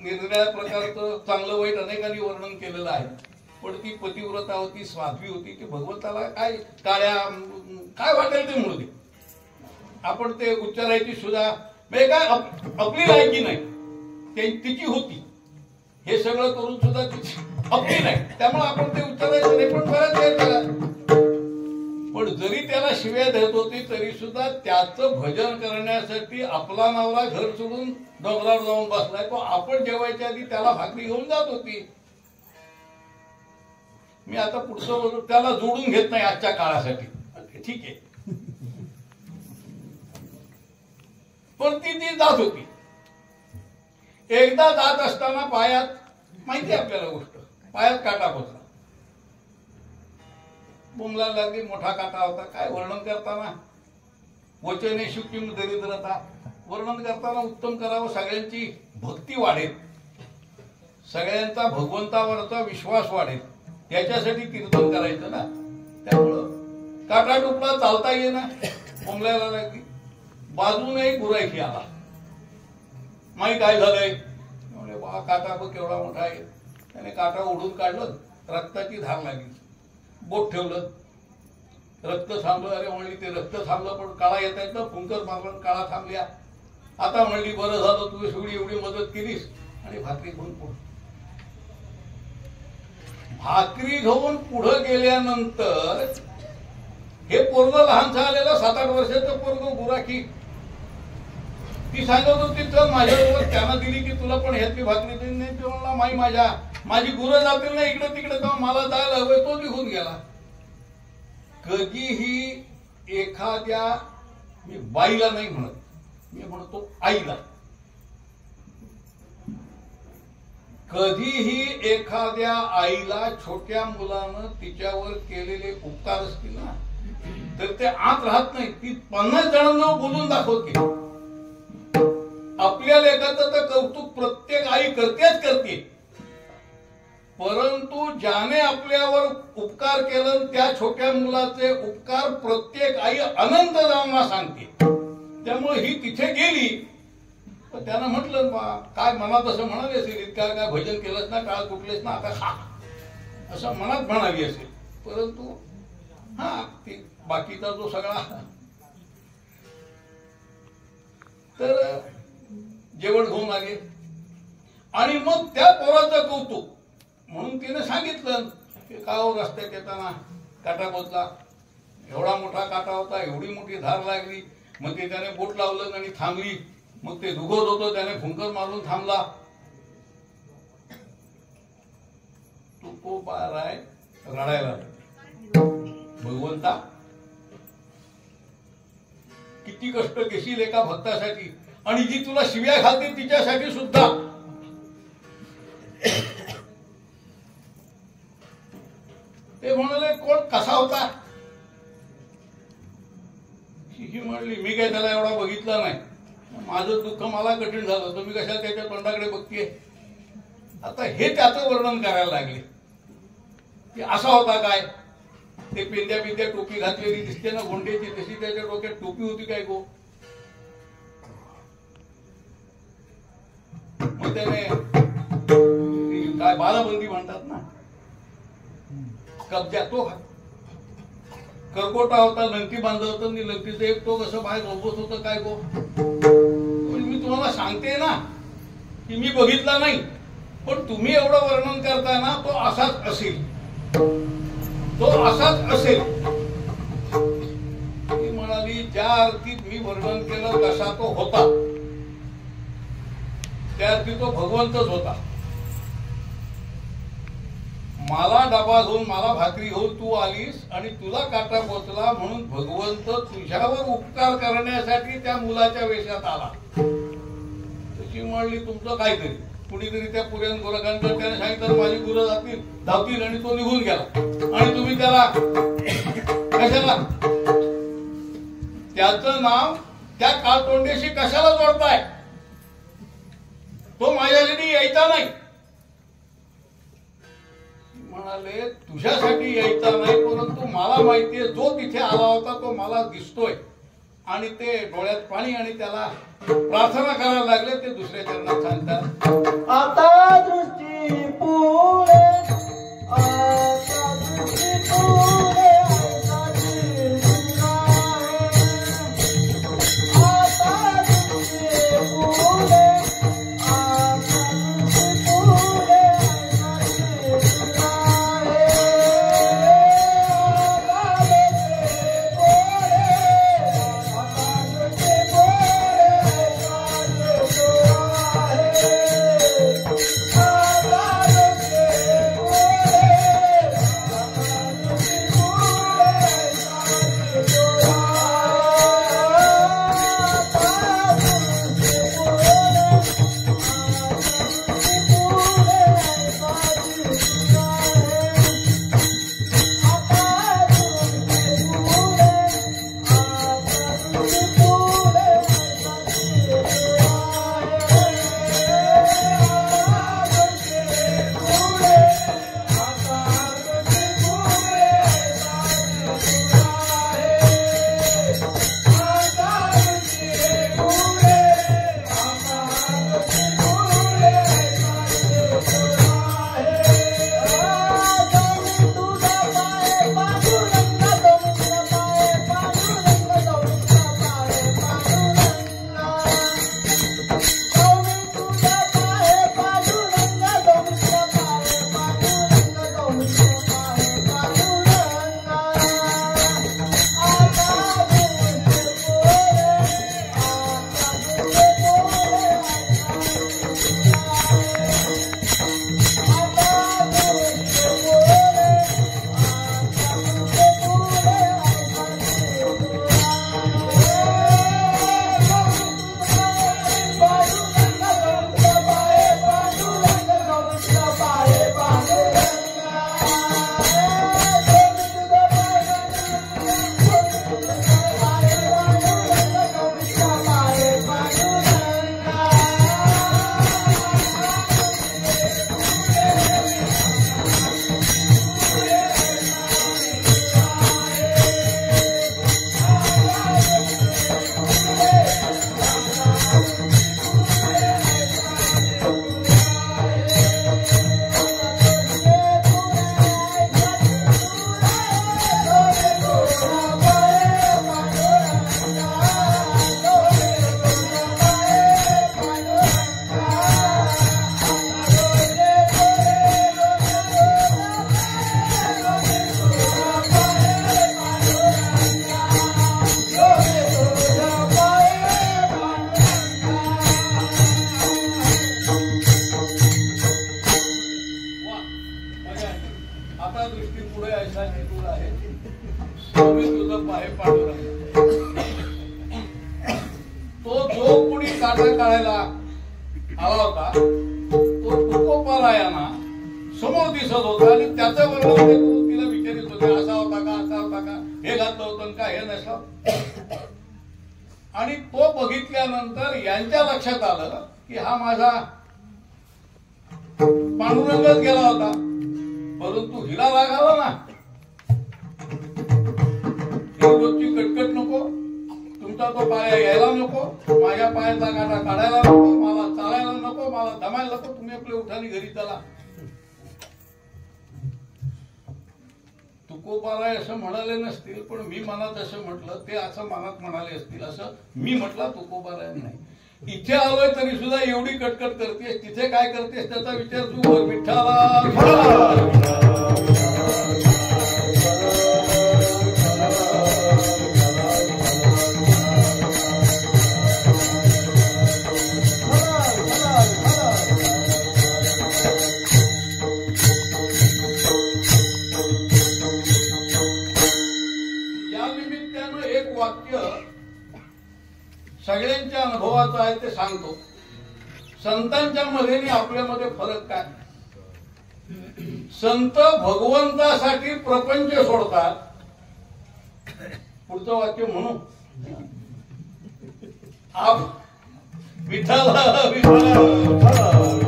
निरनिराळ्या प्रकारचं चांगलं वाईट अनेकांनी वर्णन केलेलं आहे. पण ती पतिव्रता होती साध्वी होती की भगवंताला काय काय वाटेल ते म्हणू दे आपण ते उच्चारायची सुद्धा म्हणजे काय आपली लायकी नाही तिची होती. हे सगळं करून सुद्धा तिची आपली नाही त्यामुळे आपण ते उच्चारायचं नाही. पण बऱ्याच वेळ केला पण जरी त्याला शिव्या देत होती तरी सुद्धा त्याचं भजन करण्यासाठी आपला नवरा घर सोडून डोंगरावर जाऊन बसलाय. तो आपण जेवायच्या आधी त्याला भाकरी घेऊन जात होती. मी आता पुढचं त्याला जोडून घेत नाही आजच्या काळासाठी. ठीक आहे. पण ती जात होती. एकदा जात असताना पायात माहिती आपल्याला गोष्ट पायात काटा बसला. बोंबलायला लागली. मोठा काटा होता. काय वर्णन करताना वचने शुकिम दरिद्रता वर्णन करताना उत्तम करावं सगळ्यांची भक्ती वाढेल सगळ्यांचा भगवंतावरचा विश्वास वाढेल त्याच्यासाठी कीर्तन करायचं ना. त्यामुळं काटा टोपला चालता येईना बोंबलायला लागली. बाजूने गुराखी आला. माही काय झालंय म्हणजे बा काटा बघ केवढा मोठा आहे. त्याने काटा ओढून काढलं. रक्ताची धार लागली. बोट ठेवलं. रक्त थांबलं. अरे म्हणली ते रक्त थांबलं पण काळा येत आहेत ना फुंकर मारलं काळा थांबल्या. आता म्हणली बरं झालं तू सगळी एवढी मदत केलीस आणि भाकरी घेऊन पुढे भाकरी घेऊन पुढे गेल्यानंतर हे पोरग लहान झालेलं 7-8 वर्षाचं पोरग गुराखी ती सांगत होती तर माझ्याबरोबर त्यानं दिली की तुला पण ह्यातली भाकरी दिली नाही. ते म्हणला माई माझी गुरं जातील ना इकडे तिकडे तेव्हा मला जायला हवंय. तो निघून गेला. कधीही एखाद्या मी बाईला नाही म्हणत मी म्हणतो आईला कधीही एखाद्या आईला छोट्या मुलानं तिच्यावर केलेले उपकार असतील ना तर ते आत राहत नाही. ती 50 जणांना बोलून दाखवते. आपल्या लेखाचं तर कौतुक प्रत्येक आई करते. परंतु ज्याने आपल्यावर उपकार केलं त्या छोट्या मुलाचे उपकार प्रत्येक आई अनंत जणांना सांगते. त्यामुळे ही तिथे गेली तर त्यानं म्हटलं काय मनात असं म्हणाली असेल इतका काय भजन केलंच ना काळ कुठलेच ना आता खा असं मनात म्हणाली असेल. परंतु ती बाकीचा जो सगळा तर जेवण घेऊन आले आणि मग त्या पोराचं कौतुक म्हणून तिने सांगितलं की का रस्त्यात येताना काटा बदला एवढा मोठा काटा होता एवढी मोठी धार लागली. मग ते त्याने बोट लावलं आणि थांबली. मग ते दुखत होतं त्याने फुंकर मारून थांबला. तुकोबाराय रडायला लागले. भगवंता किती कष्ट घेशील एका भक्तासाठी, आणि जी तुला शिव्या घालते तिच्यासाठी सुद्धा. ते म्हणाले कोण कसा होता. ही म्हणली मी काय त्याला एवढा बघितला नाही, माझं दुःख मला कठीण झालं, तुम्ही कशा त्याच्या तोंडाकडे बघतीये. आता हे त्याचं वर्णन करायला लागले की असा होता काय. ते पेंद्या पिंद्या टोपी घातलेली दिसते ना गोंड्याची, तशी त्याच्या डोक्यात टोपी होती काय गो. मग त्याने काय बालाबंदी म्हणतात ना, कब्जा तो करकोटा होता, लंकी बांधलं होतं, आणि लंकीचं एक तो कसं बाहेर झोपत होतं काय गो. मी तुम्हाला सांगते ना की मी बघितला नाही, पण तुम्ही एवढं वर्णन करताना तो असाच असेल, तो असाच असेल. ती म्हणाली ज्या अर्थीत मी वर्णन केलं कसा तो होता, त्या अर्थी तो भगवंतच होता. मला डबा घेऊन मला भाकरी घेऊन तू आलीस आणि तुला काटा पोचला म्हणून भगवंत तुझ्यावर उपकार करण्यासाठी त्या मुलाच्या वेशात आला. तशी म्हणली तुमचं काहीतरी, कुणीतरी त्या पुऱ्यान गोरखांकडे त्याने सांगितलं माझी गुरं जातील धावतील, आणि तो निघून गेला. आणि तुम्ही त्याला कशाला, त्याचं नाव त्या काळतोंडेशी कशाला जोडताय. तो माझ्यासाठी यायचा नाही. म्हणाले तुझ्यासाठी यायचा नाही, परंतु मला माहितीये जो तिथे आला होता तो मला दिसतोय. आणि ते डोळ्यात पाणी, आणि त्याला प्रार्थना करायला लागले. ते दुसऱ्या चरणात सांगतात आता दृष्टी पुढे, आता दृष्टी पुढे, आता दृष्टी पुढे, पांडुरंग. तो जो कोणी काटा काढायला आला होता तो तुकोबारायांना समोर दिसत होता आणि त्याचं वर्णन ते करून तिला विचारित होते, असा होता का, असा होता का, हे घातलं होतं का, हे नसलं. आणि तो बघितल्यानंतर यांच्या लक्षात आलं की हा माझा पांडुरंगच गेला होता, परंतु हिला राग आला ना. रोजची कटकट नको, तुमचा तो पाया यायला नको, माझ्या पायाचा काटा काढायला नको, मला चालायला नको, मला दमायला नको, तुम्ही आपल्या उठाने घरी चला. तुकोबाराय असं म्हणाले नसतील, पण मी मनात असं म्हटलं, ते असं मनात म्हणाले असतील असं मी म्हटलं. तुकोबाराय नाही. इथे आलोय तरी सुद्धा एवढी कटकट करतेस, तिथे काय करतेस त्याचा विचार तू विठ्ठला. सगळ्यांच्या अनुभवाचं आहे ते सांगतो. संतांच्या मध्ये आणि आपल्यामध्ये फरक काय? संत भगवंतासाठी प्रपंच सोडतात. पुढचं वाक्य म्हणू, आप विठ्ठला विठ्ठला.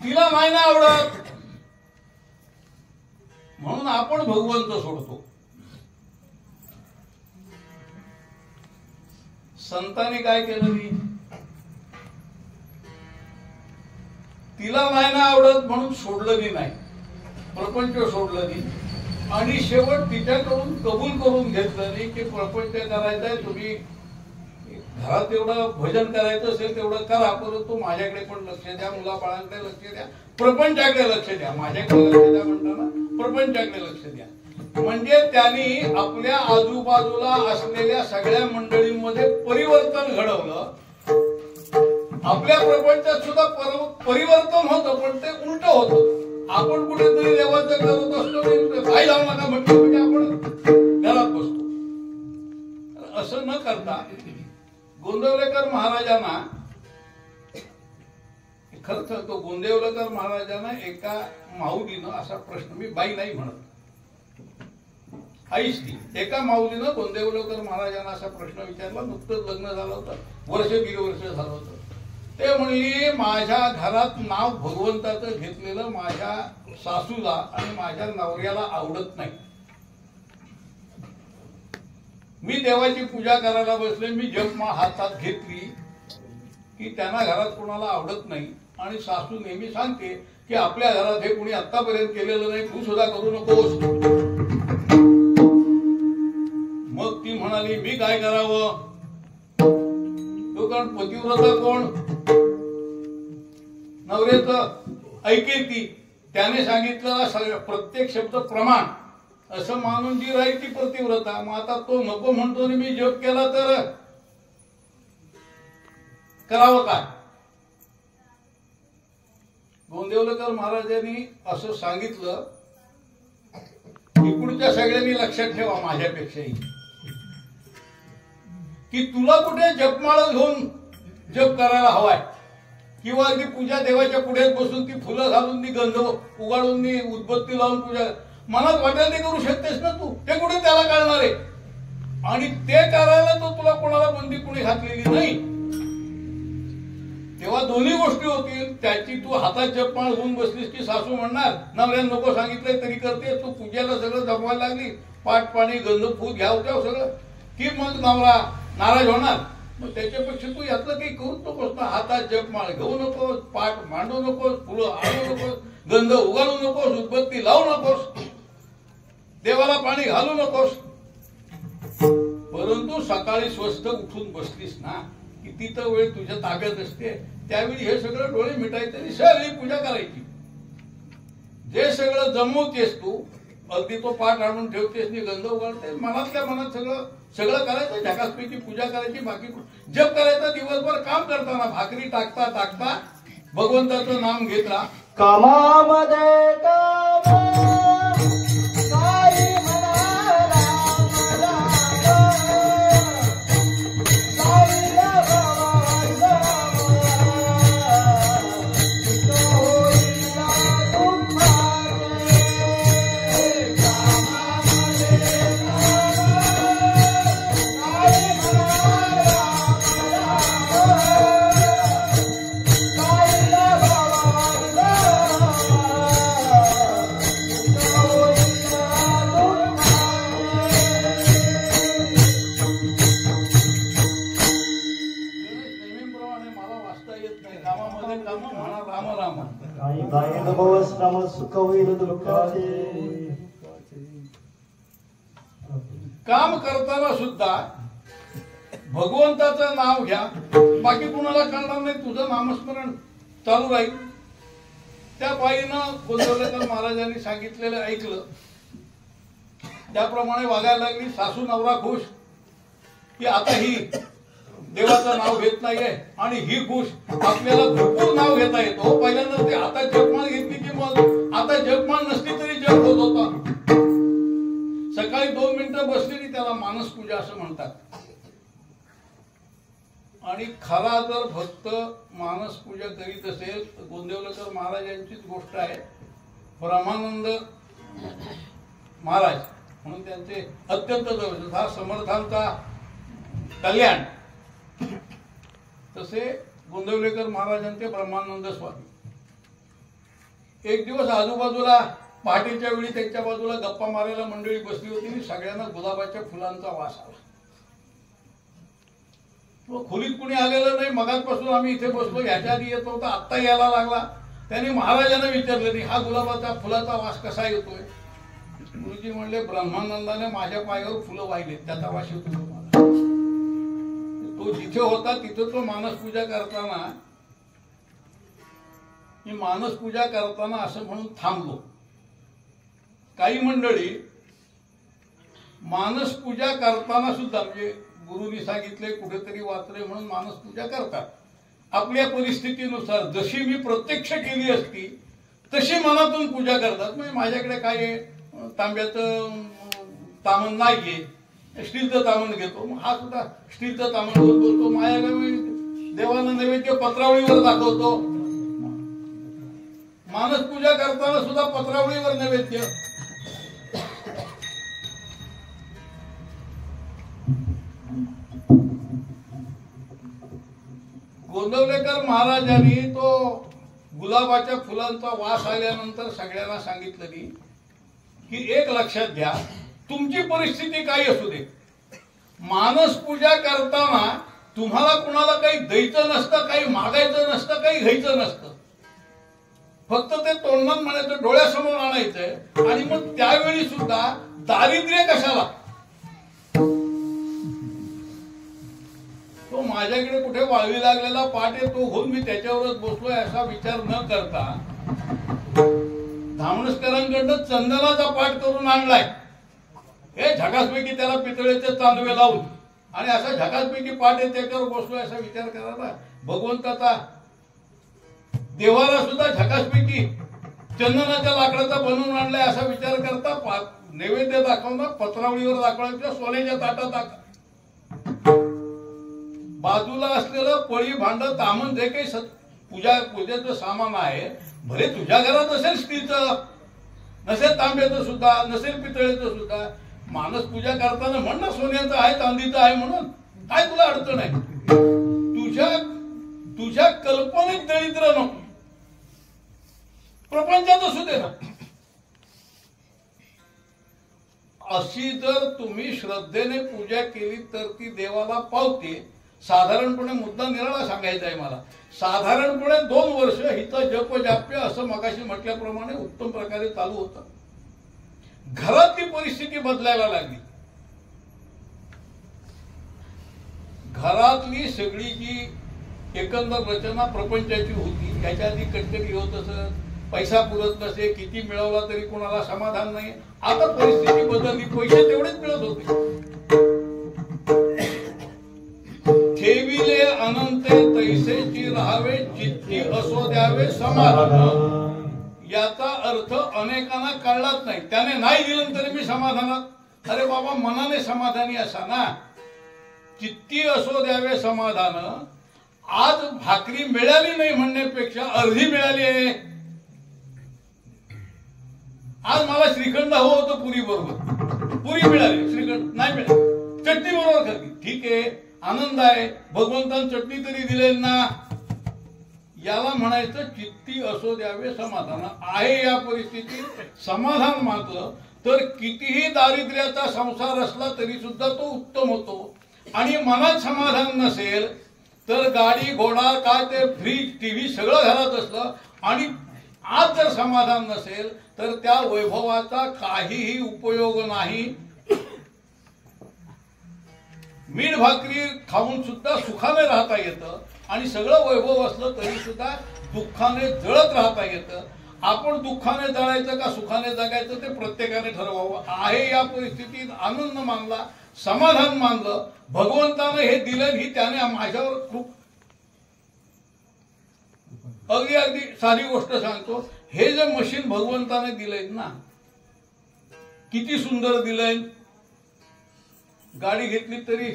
तिला नाही ना आवडत म्हणून आपण भगवंत सोडतो. संतांनी काय केलं? मी तिला नाही ना आवडत म्हणून सोडलं बी नाही, प्रपंच सोडलं नाही आणि शेवट तिच्याकडून कबूल करून घेतलं नाही की प्रपंच करायचंय, तुम्ही घरात तेवढं भजन करायचं असेल तेवढं करा, परंतु माझ्याकडे पण लक्ष द्या, मुलाबाळांकडे लक्ष द्या, प्रपंचाकडे लक्ष द्या. माझ्याकडे लक्ष द्या म्हणताना प्रपंचाकडे लक्ष द्या. म्हणजे त्यांनी आपल्या आजूबाजूला असलेल्या सगळ्या मंडळींमध्ये परिवर्तन घडवलं. आपल्या प्रपंचात सुद्धा परिवर्तन होतं, पण ते उलट होतं. आपण कुठेतरी देवाचं करत असतो, काय लावू नका म्हटलं म्हणजे आपण घरात बसतो. असं न करता गोंदवलेकर महाराजांना, खरं सांगतो, गोंदवलेकर महाराजांना एका माऊलीनं असा प्रश्न, मी बाई नाही म्हणत, आईच ती, एका माऊलीनं गोंदवलेकर महाराजांना असा प्रश्न विचारला. नुकतंच लग्न झालं होतं, वर्ष 1.5 वर्ष झालं होतं. ते म्हणली, माझ्या घरात नाव भगवंताचं घेतलेलं माझ्या सासूला आणि माझ्या नवऱ्याला आवडत नाही. मी देवाची पूजा करायला बसले, मी जपमाळ हातात घेतली की त्यांना घरात कोणाला आवडत नाही आणि सासू नेहमी सांगते की आपल्या घरात हे कोणी आतापर्यंत केलेलं नाही, तू सुद्धा करू नकोस. मग ती म्हणाली, मी काय करावं? तो कारण पतिव्रता कोण? नवऱ्याचं ऐकेल ती. त्याने सांगितलं प्रत्येक शब्द प्रमाण असं मानून जी राहील ती पतिव्रता. मग आता तो नको म्हणतो आणि मी जप केला तर करावं काय? गोंदवलेकर महाराजांनी असं सांगितलं की पुढच्या सगळ्यांनी लक्षात ठेवा माझ्यापेक्षाही, की तुला कुठे जपमाळ घेऊन जप करायला हवाय किंवा अगदी पूजा देवाच्या पुढे बसून ती फुलं घालून ती गंध उगाळून ती उदबत्ती लावून पूजा मनात वाटेल ते करू शकतेस ना तू. ते कुठे त्याला कळणार आहे? आणि ते करायला तो तुला कोणाला बंदी कुणी घातलेली नाही. तेव्हा दोन्ही गोष्टी होतील. त्याची तू हातात जपमाळ होऊन बसलीस की सासू म्हणणार नवऱ्यानं नको सांगितलंय तरी करते, तू पूजेला सगळं जमवायला लागली, पाट पाणी गंध फूल घ्याव द्याव सगळं, की मग नवरा नाराज होणार. मग त्याच्यापेक्षा तू यातलं काही करूच नकोस ना. हातात जपमाळ घेऊ नकोस, पाठ मांडू नकोस, फुलं आणू नकोस, गंध उगाळू नकोस, उदबत्ती लावू नकोस, देवाला पाणी घालू नकोस. परंतु सकाळी स्वस्थ उठून बसलीस ना की तिथं वेळ तुझ्या ताब्यात असते. त्यावेळी हे सगळं डोळे मिटायचे आणि सगळी पूजा करायची. जे सगळं जमवतेस तू अगदी तो पाठ आणून ठेवतेस नि गंध उघडते, मनातल्या मनात सगळं करायचं, झकासपैकी पूजा करायची, बाकी जप करायचा. दिवसभर काम करताना भाकरी टाकता टाकता भगवंताचं नाम घेतला. कामामध्ये काम काही म्हणा राम राम, साईला भवानी तो होईला तुम्हारे. कामामध्ये काम काही म्हणा राम राम, साईला नेहमीप्रमाणे मला वाचता येत नाही. कामामध्ये काम म्हणा राम राम. काही काही अनुभव श्रम सुख होईल दुःखाचे. काम करताना सुद्धा भगवंताचं नाव घ्या, बाकी कुणाला कळणार नाही, तुझं नामस्मरण चालू राहील. त्या बाईनं गोंदवलेकर महाराजांनी सांगितलेलं ऐकलं, त्याप्रमाणे वागायला लागली. सासू नवरा खुश की आता ही देवाचं नाव घेत नाहीये आणि ही खुश, आपल्याला भरपूर नाव घेता येतो. पहिल्यांदा ते आता जपमाळ घेतली की मग आता जपमाळ नसली तरी जप होत होता. सकाळी 2 मिनिटं बसलेली त्याला मानस पूजा असं म्हणतात. आणि खरा जर भक्त मानस पूजा करीत असेल तर गोंदवलेकर महाराजांचीच गोष्ट आहे. ब्रह्मानंद महाराज म्हणून त्यांचे अत्यंत जवळ, हा समर्थांचा कल्याण, तसे गोंदवलेकर महाराजांचे ब्रह्मानंद स्वामी. एक दिवस आजूबाजूला पहाटेच्या वेळी त्यांच्या बाजूला गप्पा मारायला मंडळी बसली होती आणि सगळ्यांना गुलाबाच्या फुलांचा वास आला. खोलीत कुणी आलेलं नाही, मगाचपासून आम्ही इथे बसलो, ह्याच्या आधी येत होता, आत्ता यायला लागला. त्यांनी महाराजांना विचारलं नाही हा गुलाबाचा फुलाचा वास कसा येतोय. गुरुजी म्हणले ब्रह्मानंदाने माझ्या पायावर फुलं वाहिलेत, त्याचा वास येतो तुम्हाला. तो जिथे होता तिथे तो मानस पूजा करताना, मी मानस पूजा करताना असं म्हणून थांबलो. काही मंडळी मानस पूजा करताना सुद्धा, म्हणजे गुरुनी सांगितले कुठेतरी वाचले म्हणून मानस पूजा करतात. आपल्या परिस्थितीनुसार जशी मी प्रत्यक्ष केली असती तशी मनातून पूजा करतात. म्हणजे माझ्याकडे काय तांब्याचं तामण नाहीये, स्टीलचं तामण घेतो, मग हा सुद्धा स्टीलचं तामण बोलतो. माझ्याकडे देवाला नैवेद्य पत्रावळीवर दाखवतो. मानस पूजा करताना सुद्धा पत्रावळीवर नैवेद्य. गोंदवलेकर महाराजांनी तो गुलाबाच्या फुलांचा वास आल्यानंतर सगळ्यांना सांगितलं की एक लक्षात घ्या, तुमची परिस्थिती काही असू दे, मानस पूजा करताना तुम्हाला कुणाला काही द्यायचं नसतं, काही मागायचं नसतं, काही घ्यायचं नसतं. फक्त ते तोंडात म्हणायचं, डोळ्यासमोर आणायचंय. आणि मग त्यावेळी सुद्धा दारिद्र्य कशाला, तो माझ्याकडे कुठे वाळवी लागलेला पाठ आहे तो घेऊन मी त्याच्यावरच बसलोय असा विचार न करता धामणसकरांकडनं चंदनाचा पाठ करून आणलाय. हे झकासपैकी त्याला पितळेचे चांदवे लावून आणि असा झकासपैकी पाठ आहे त्याच्यावर बसलोय असा विचार करायला. भगवंताचा देवाला सुद्धा झकासपैकी चंदनाच्या लाकडाचा बनवून आणलाय असा विचार करता नैवेद्य दाखवणं पत्रावळीवर दाखवायचं, सोन्याच्या ताटात दाखव. बाजूला असलेलं पळी भांड तामण जे काही पूजेचं सामान आहे, भले तुझ्या घरात असेल स्टीलचं, नसेल तांब्याचं सुद्धा, नसेल पितळेचं सुद्धा, मानस पूजा करताना म्हण ना सोन्याचं आहे चांदीचं आहे म्हणून, काय तुला अडचण आहे. तुझ्या कल्पनेत दरिद्र नको, प्रपंचात असू दे ना. अशी जर तुम्ही श्रद्धेने पूजा केली तर ती देवाला पावते. साधारणपणे मुद्दा निराळा सांगायचा आहे मला. साधारणपणे 2 वर्ष हिचं जप जाप्य असं मगाशी म्हटल्याप्रमाणे उत्तम प्रकारे चालू होतं. घरातली परिस्थिती बदलायला लागली. घरातली सगळी जी एकंदर रचना प्रपंचाची होती, त्याच्या आधी कटकटी होत असत, पैसा पुरत नसे, किती मिळवला तरी कोणाला समाधान नाही. आता परिस्थिती बदलली, पैसे तेवढेच मिळत होते. ठेविले अनंते तैसेची राहावे, चित्ती असो द्यावे समाधान. याचा अर्थ अनेकांना कळलाच नाही. त्याने नाही दिलं तरी मी समाधानात. अरे बाबा, मनाने समाधानी असा ना. चित्ती असो द्यावे समाधान. आज भाकरी मिळाली नाही म्हणण्यापेक्षा अर्धी मिळाली आहे. आज मला श्रीखंड हवं होतं पुरी बरोबर, पुरी मिळाली, श्रीखंड नाही मिळाली, चटणी बरोबर खाल्ली, ठीक आहे, आनंद आहे. भगवंतान चटणी तरी दिलेल ना. याला म्हणायचं चित्ती असो द्यावे समाधान. आहे या परिस्थितीत समाधान मानलं तर कितीही दारिद्र्याचा संसार असला तरी सुद्धा तो उत्तम होतो. आणि मनात समाधान नसेल तर गाडी घोडा काय ते फ्रीज टीव्ही सगळं घरात असलं आणि आज जर समाधान नसेल तर त्या वैभवाचा काहीही उपयोग नाही. मीठ भाकरी खाऊन सुद्धा सुखाने राहता येतं आणि सगळं वैभव असलं तरी सुद्धा दुःखाने जळत राहता येतं. आपण दुःखाने जळायचं का सुखाने जगायचं ते प्रत्येकाने ठरवावं. आहे या परिस्थितीत आनंद मानला, समाधान मानलं, भगवंतानं हे दिलं ही त्याने माझ्यावर खूप. अगदी साधी गोष्ट सांगतो. हे जे मशीन भगवंताने दिलंय ना, किती सुंदर दिलंय. गाडी घेतली तरी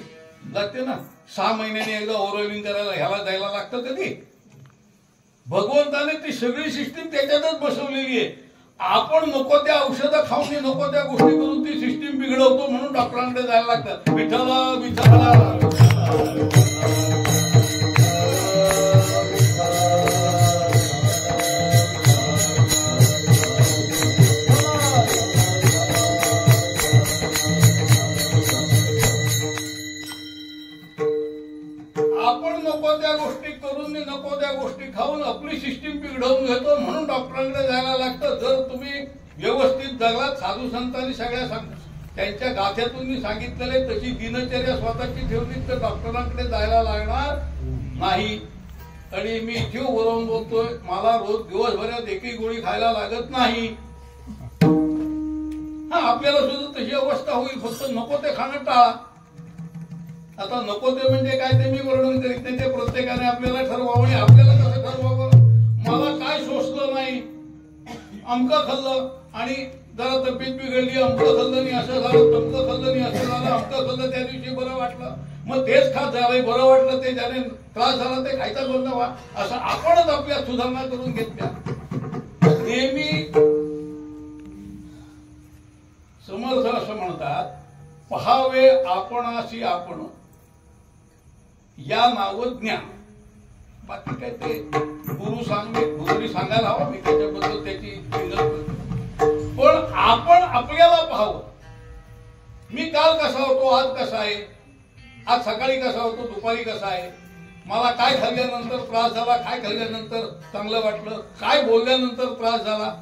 लागते ना, 6 महिन्याने एकदा ओव्हरऑइलिंग करायला ह्याला जायला लागतं कधी. भगवंताने ती सगळी सिस्टीम त्याच्यातच बसवलेली आहे. आपण नको त्या औषधं खाऊन नको त्या गोष्टी करून ती सिस्टीम बिघडवतो म्हणून डॉक्टरांकडे जायला लागतं. विठ्ठला विठ्ठला. आपण नको त्या गोष्टी करून नको त्या गोष्टी खाऊन आपली सिस्टीम बिघडवून घेतो म्हणून डॉक्टरांकडे जायला लागतं. जर तुम्ही व्यवस्थित जगलात, साधू संतांनी सगळ्या त्यांच्या गाथ्यातून सांगितलेले तशी दिनचर्या स्वतःची ठेवली तर डॉक्टरांकडे जायला लागणार नाही. आणि मी जीव भरवून बोलतोय, मला रोज दिवसभरात एकही गोळी खायला लागत नाही. हा, आपल्याला सुद्धा तशी अवस्था होईल, फक्त नको ते खाणं टाळा. आता नको ते म्हणजे काय ते मी वर्णन करीत नाही, ते प्रत्येकाने आपल्याला ठरवावं. आणि आपल्याला कसं ठरवावं, मला काय सोसलं नाही, अमकं खाल्लं आणि जरा तब्येत बिघडली, अमकं खाल्लं नाही असं झालं, तमकं खाल्लं नाही असं झालं, अमकं खाल्लं त्या दिवशी बरं वाटलं, मग तेच खात झालंय, बरं वाटलं, ते ज्याने त्रास झाला ते खायचा बंद व्हा. असं आपणच आपल्या सुधारणा करून घेतल्या. नेहमी समर्थ असं म्हणतात, पहावे आपणाशी आपण या नाव ज्ञान. बाकी काय ते गुरु सांगायला हवा, मी त्याच्याबद्दल त्याची चिंता करतो. पण आपण आपल्याला पाहावं. मी काल कसा होतो, आज कसा आहे, आज सकाळी कसा होतो, दुपारी कसा आहे, मला काय खाल्ल्यानंतर त्रास झाला, काय खाल्ल्यानंतर चांगलं वाटलं, काय बोलल्यानंतर त्रास झाला,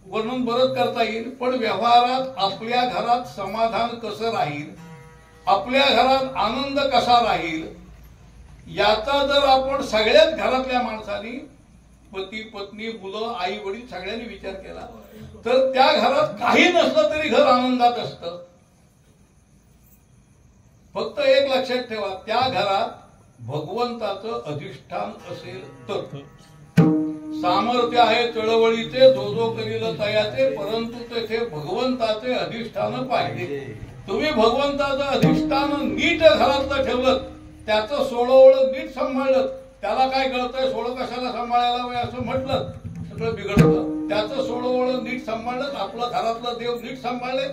वर्णन बरंच करता येईल. पण व्यवहारात आपल्या घरात समाधान कसं राहील, आपल्या घरात आनंद कसा राहील, याचा जर आपण सगळ्याच घरातल्या माणसांनी, पती पत्नी मुलं आई वडील सगळ्यांनी विचार केला तर त्या घरात काही नसलं तरी घर आनंदात असतं. फक्त एक लक्षात ठेवा, त्या घरात भगवंताचं अधिष्ठान असेल तर. सामर्थ्य आहे चळवळीचे, जो जो करील तयाचे, परंतु तेथे भगवंताचे अधिष्ठान पाहिजे. तुम्ही भगवंताचं अधिष्ठान नीट घरातलं ठेवलं, त्याचं सोळं नीट सांभाळलं, त्याला काय कळतंय सोळं कशाला सांभाळायला हवंय असं म्हटलं, सगळं बिघडतं. त्याचं सोळं नीट सांभाळलं, आपलं घरातलं देव नीट सांभाळले,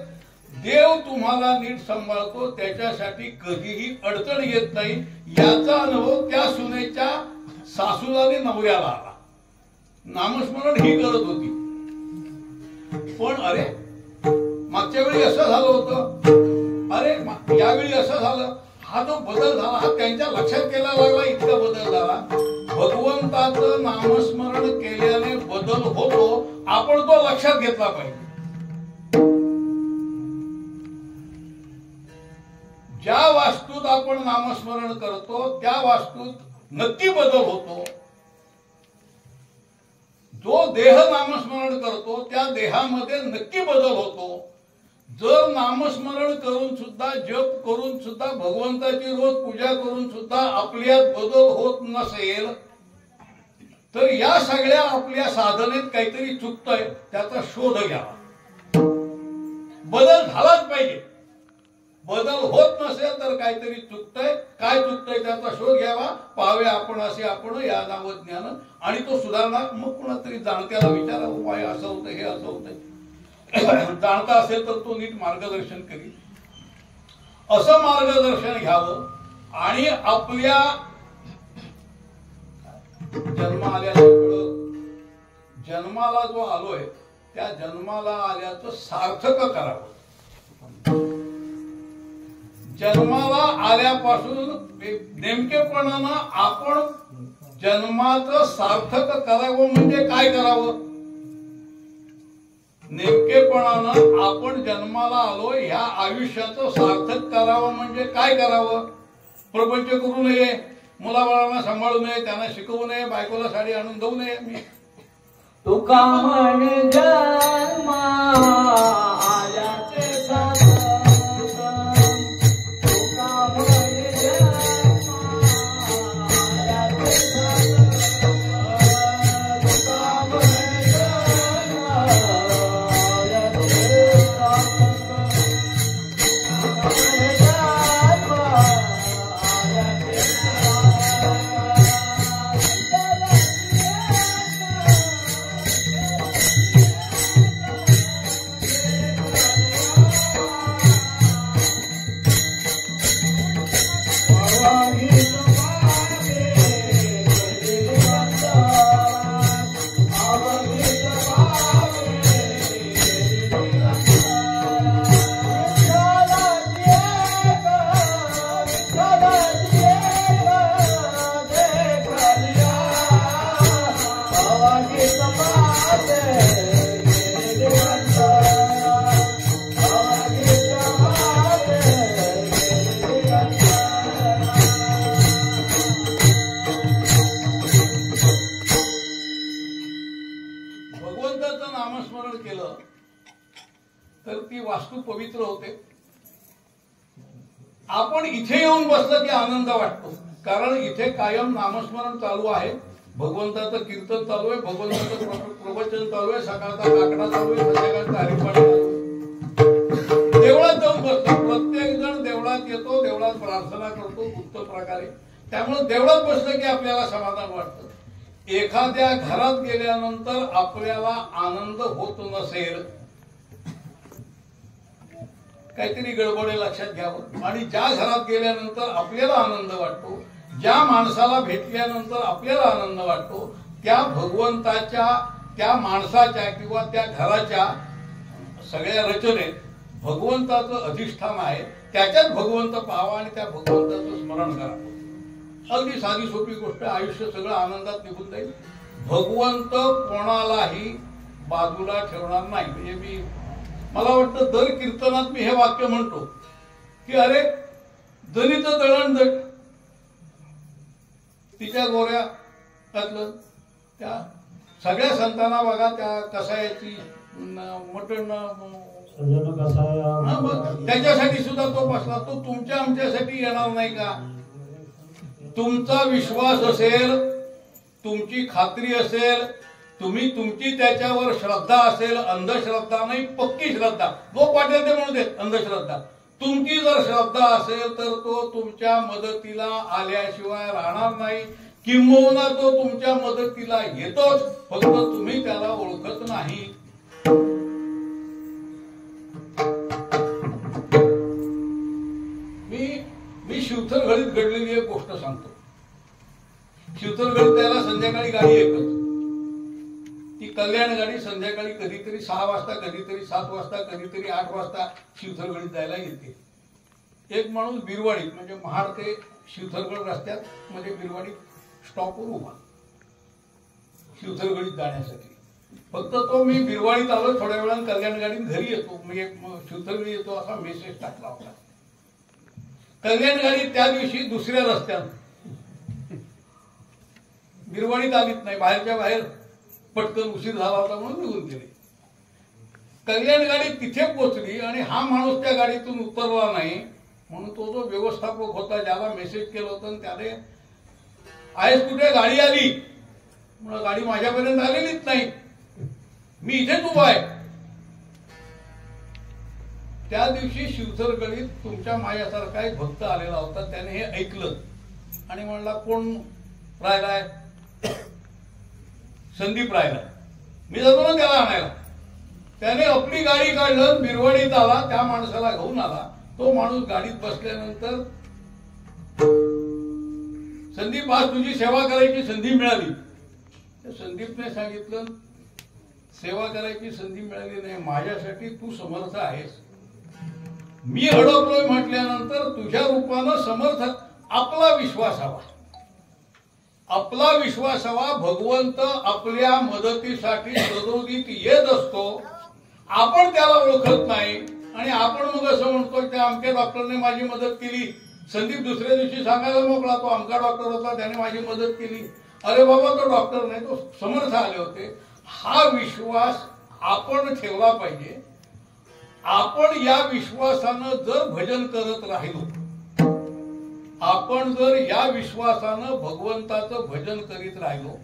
देव तुम्हाला नीट सांभाळतो, त्याच्यासाठी कधीही अडचण येत नाही. याचा अनुभव त्या सुनेच्या सासूला आणि नवऱ्याला आला. नामस्मरण ही करत होती, पण अरे मागच्या वेळी असं झालं होतं, अरे यावेळी असं झालं, हा जो बदल झाला हा त्यांच्या लक्षात केला लागला, इतका बदल झाला. भगवंताचं नामस्मरण केल्याने बदल होतो, आपण तो लक्षात घेतला पाहिजे. ज्या वास्तूत आपण नामस्मरण करतो त्या वास्तूत नक्की बदल होतो. जो देह नामस्मरण करतो त्या देहामध्ये नक्की बदल होतो. जर नामस्मरण करून सुद्धा, जप करून सुद्धा, भगवंताची रोज पूजा करून सुद्धा आपल्यात बदल होत नसेल तर या सगळ्या आपल्या साधनेत काहीतरी चुकतंय, त्याचा शोध घ्यावा. बदल झालाच पाहिजे. बदल होत नसेल तर काहीतरी चुकतंय. काय चुकतंय त्याचा शोध घ्यावा. पाहावे आपण असे आपण या नावं ज्ञान, आणि तो सुधारणार. मग कुणातरी जाणत्याला विचारावं, पाय असं होतं, हे असं होतंय. जाणता असेल तर तो नीट मार्गदर्शन करील. असं मार्गदर्शन घ्यावं. आणि आपल्या जन्म आल्याचं, जन्माला जो आलोय त्या जन्माला आल्याचं सार्थक करावं. जन्माला आल्यापासून नेमकेपणानं आपण जन्माचं सार्थक करावं म्हणजे काय करावं. नेमकेपणानं आपण जन्माला आलो ह्या आयुष्याचं सार्थक करावं म्हणजे काय करावं. प्रपंच करू नये, मुलाबाळांना सांभाळू नये, त्यांना शिकवू नये, बायकोला साडी आणून देऊ नये. मी तुका म्हण जन्मा आल्याचे सार्थक, तुका म्हण जन्मा आल्याचे सार्थक, तुका म्हण जन्मा आल्याचे सार्थक, तुका म्हण जन्मा आल्याचे भगवंताचं नामस्मरण केलं तर ती वास्तू पवित्र होते. आपण इथे येऊन बसलं की आनंद वाटतो, कारण इथे कायम नामस्मरण चालू आहे. भगवंताचं कीर्तन चालू आहे, भगवंताचं प्रवचन चालू आहे, सकाळचा काकडा चालू आहे, संध्याकाळचा हरिपाठ चालू आहे. देवळात जाऊन बसतो. प्रत्येक जण देवळात येतो, देवळात प्रार्थना करतो उत्तम प्रकारे. त्यामुळे देवळात बसलं की आपल्याला समाधान वाटतं. एखाद्या घरात गेल्यानंतर आपल्याला आनंद होत नसेल, काहीतरी गडबड लक्षात घ्यावं. आणि ज्या घरात गेल्यानंतर आपल्याला आनंद वाटतो, ज्या माणसाला भेटल्यानंतर आपल्याला आनंद वाटतो, त्या भगवंताच्या, त्या माणसाच्या किंवा त्या घराच्या सगळ्या रचनेत भगवंताचं अधिष्ठान आहे. त्याच्यात भगवंत पाहावा आणि त्या भगवंताचं स्मरण करावं. अगदी साधी सोपी गोष्ट. आयुष्य सगळं आनंदात निघून जाईल. भगवंत कोणालाही बाजूला ठेवणार नाही. म्हणजे मला वाटतं दर कीर्तनात मी हे वाक्य म्हणतो की अरे दलित दळण तिच्या गोऱ्या घातलं. त्या सगळ्या संतांना बघा, त्या कसायाची मटण त्याच्यासाठी सुद्धा तो बसला. तो तुमच्या आमच्यासाठी येणार नाही का. तुमचा विश्वास असेल, तुमची खात्री असेल, तुम्ही तुमची त्याच्यावर श्रद्धा असेल, अंधश्रद्धा नाही पक्की श्रद्धा, लोक वाटेल ते म्हणू देत अंधश्रद्धा, तुमची जर श्रद्धा असेल तर तो तुमच्या मदतीला आल्याशिवाय राहणार नाही. किंबहुना तो तुमच्या मदतीला येतोच, फक्त तुम्ही त्याला ओळखत नाही. मी शिवथरघडीत घडलेली एक गोष्ट सांगतो. शिवथरघडीत त्याला संध्याकाळी गाडी एकच. ती कल्याण गाडी संध्याकाळी कधीतरी 6 वाजता, कधीतरी 7 वाजता, कधीतरी 8 वाजता शिवथरघडीत जायला येते. एक माणूस बिरवाडीत म्हणजे महाड ते शिवथरगड रस्त्यात म्हणजे बिरवाडीत स्टॉपवर उभा शिवथरगडीत जाण्यासाठी. फक्त तो मी बिरवाडीत आलो, थोड्या वेळानं कल्याण गाडीत घरी येतो, म्हणजे शिवथरगडी येतो असा मेसेज टाकला होता. कल्याण गाडी त्या दिवशी दुसऱ्या रस्त्यात बिरवाडीत आलीच नाही, बाहेरच्या बाहेर पटकन उशीर झाला होता म्हणून निघून गेले. कल्याण गाडी तिथे पोहोचली आणि हा माणूस त्या गाडीतून उतरला नाही म्हणून तो जो व्यवस्थापक होता ज्याला मेसेज केलं होतं आणि त्याने आहेस कुठे, गाडी आली म्हणून, गाडी माझ्यापर्यंत आलेलीच नाही, मी इथेच उभा आहे. त्या दिवशी शिवसरगडीत तुमच्या माझ्यासारखा एक भक्त आलेला होता. त्याने हे ऐकलं आणि म्हणला कोण राहिलाय, संदीप राहिलाय, मी जातो ना त्याला आणायला. त्याने आपली गाडी काढलं, बिरवडीत आला, त्या माणसाला घेऊन आला. तो माणूस गाडीत बसल्यानंतर संदीप आज तुझी सेवा करायची संधी मिळाली. संदीपने सांगितलं सेवा करायची संधी मिळाली नाही, माझ्यासाठी तू समर्थ आहेस. मी अडकलोय म्हटल्यानंतर तुझ्या रूपानं समर्थ, आपला विश्वास हवा, आपला विश्वास हवा. भगवंत आपल्या मदतीसाठी सदोदित येत असतो, आपण त्याला ओळखत नाही आणि आपण मग असं म्हणतो त्या अमक्या डॉक्टरने माझी मदत केली. संदीप दुसऱ्या दिवशी सांगायला मोकळा, तो अमका डॉक्टर होता, त्याने माझी मदत केली. अरे बाबा तो डॉक्टर नाही, तो समर्थ आले होते. हा विश्वास आपण ठेवला पाहिजे. आपण या विश्वासानं जर भजन करत राहिलो, आपण जर या विश्वासानं भगवंताचं भजन करीत राहिलो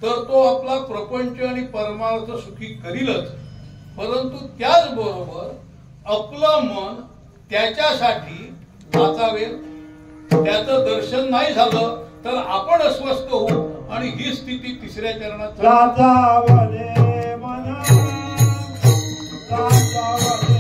तर तो आपला प्रपंच आणि परमार्थ सुखी करीलच. परंतु त्याचबरोबर आपलं मन त्याच्यासाठी वाचावेल. त्याचं दर्शन नाही झालं तर आपण अस्वस्थ होऊ आणि ही स्थिती तिसऱ्या चरणात राजावले मन, राजावले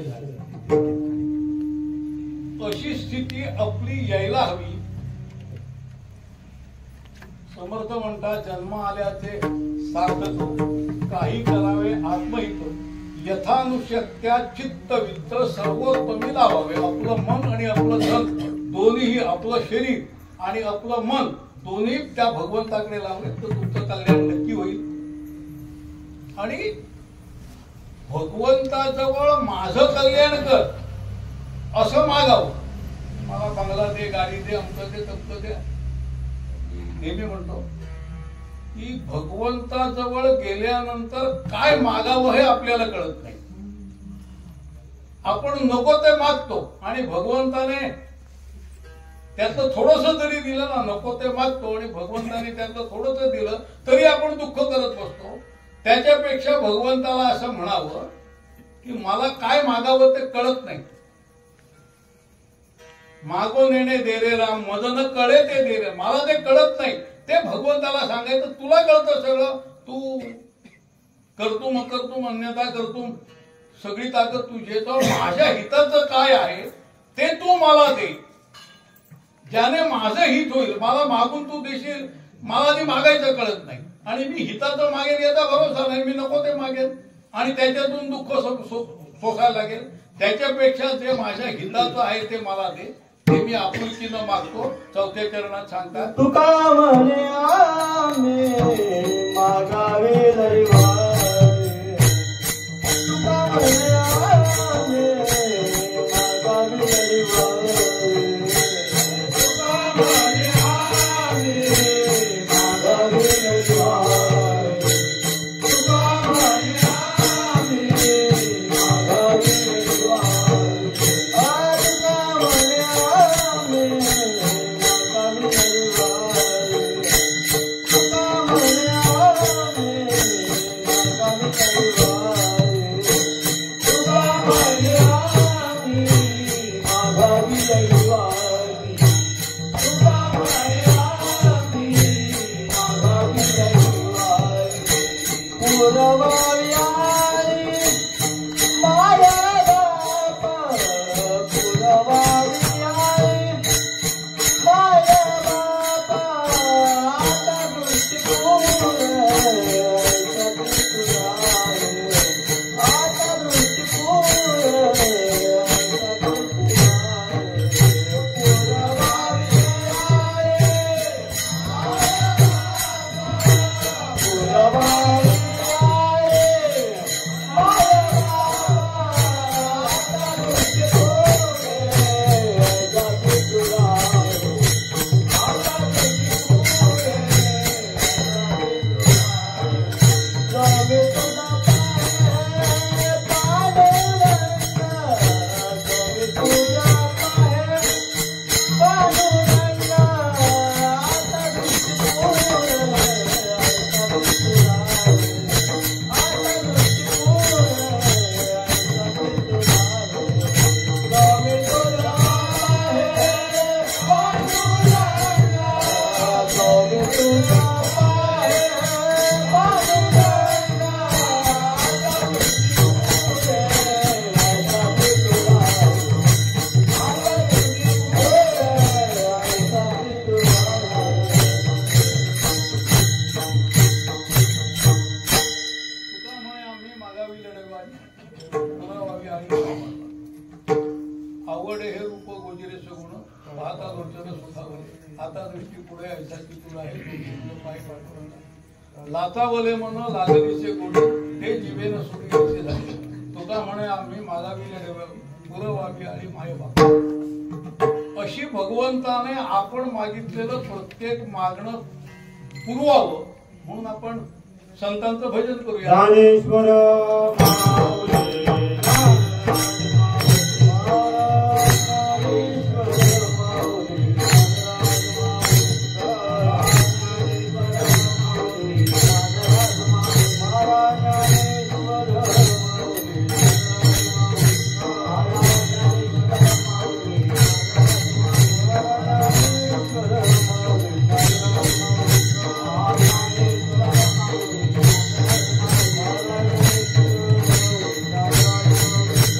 झाले. अशी स्थिती आपली यायला हवी. समर्थ म्हणतात जन्म आल्याचे सार्थक काही करावे आत्महित यथानुशक्त्या चित्तवित्त सर्वोत्तमी लावावे. आपलं मन आणि आपलं धन दोन्हीही, आपलं शरीर आणि आपलं मन दोन्ही त्या भगवंताकडे लावले तर तुमचं कल्याण नक्की होईल. आणि भगवंताजवळ माझं कल्याण कर असं मागावं. मला बंगला दे, गाडी दे, अमकं दे, तमकं दे. नेहमी म्हणतो की भगवंताजवळ गेल्यानंतर काय मागावं हे आपल्याला कळत नाही. आपण नको ते मागतो आणि भगवंताने त्यातलं थोडस जरी दिलं ना, नको ते मागतो आणि भगवंताने त्यातलं थोडस दिलं तरी आपण दुःख करत बसतो. त्याच्यापेक्षा भगवंताला असं म्हणावं की मला काय मागावं ते कळत नाही. मागो नेणे दे रे राम, मज न कळे ते दे रे. मला ते कळत नाही ते भगवंताला सांगायचं. तुला कळतं सगळं, तू करतूम अकर्तुम अन्यथा करतूम, सगळी ताकद तुझी. तर माझ्या हिताचं काय आहे ते तू मला दे, ज्याने माझं हित होईल. मला मागून तू देशील, मला आधी मागायचं कळत नाही आणि मी हिताचं मागेन याचा भरोसा नाही. मी नको ते मागेन आणि त्याच्यातून दुःख सोसायला लागेल. त्याच्यापेक्षा जे माझ्या हिताचं आहे ते मला दे, ते मी आपुलकीनं मागतो. चौथ्या चरणात सांगतात तुका म्हणे आम्ही मागावे दैवारे. तुका म्हणे आम्ही मागावे दैवारे. तुका म्हणे आम्ही मागावे दैवारे. तुका म्हणे आम्ही मागावे आवडे हे रूप गोजिरे सगुण पाहता लोचन सुखावले. आता दृष्टी पुढे ऐसाची तुला हे पाय पाठवला. लाचावले मन लागलीचे गोडी हे जीवेन सुडी असे झाले. तुका म्हणे आम्ही मागाविले पुरवावी आणि मायबा. अशी भगवंताने आपण मागितलेलं प्रत्येक मागणं पुरवावं म्हणून आपण संतांचं भजन करूया. ज्ञानेश्वर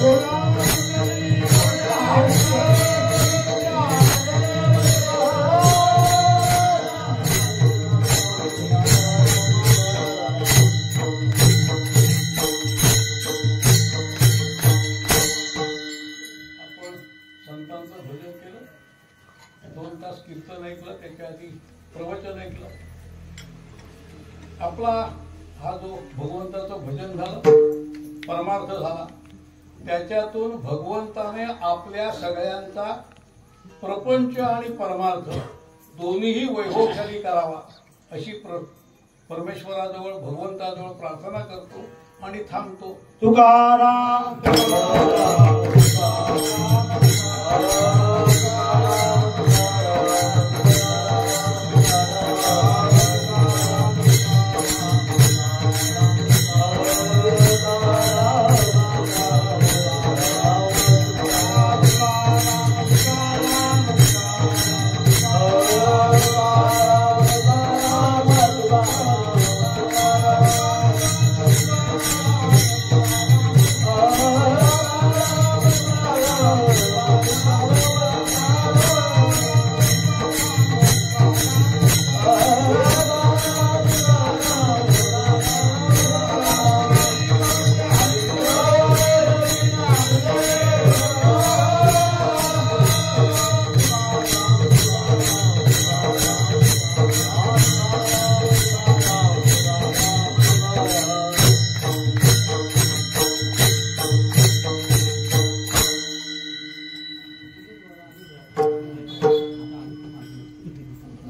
Oh, तास कीर्तन ऐकलं, त्याच्या आधी प्रवचन ऐकलं. आपला हा जो भगवंताचं भजन झालं, परमार्थ झाला, त्याच्यातून भगवंताने आपल्या सगळ्यांचा प्रपंच आणि परमार्थ दोन्हीही वैभवशाली करावा अशी परमेश्वराजवळ भगवंताजवळ प्रार्थना करतो आणि थांबतो. तुकाराम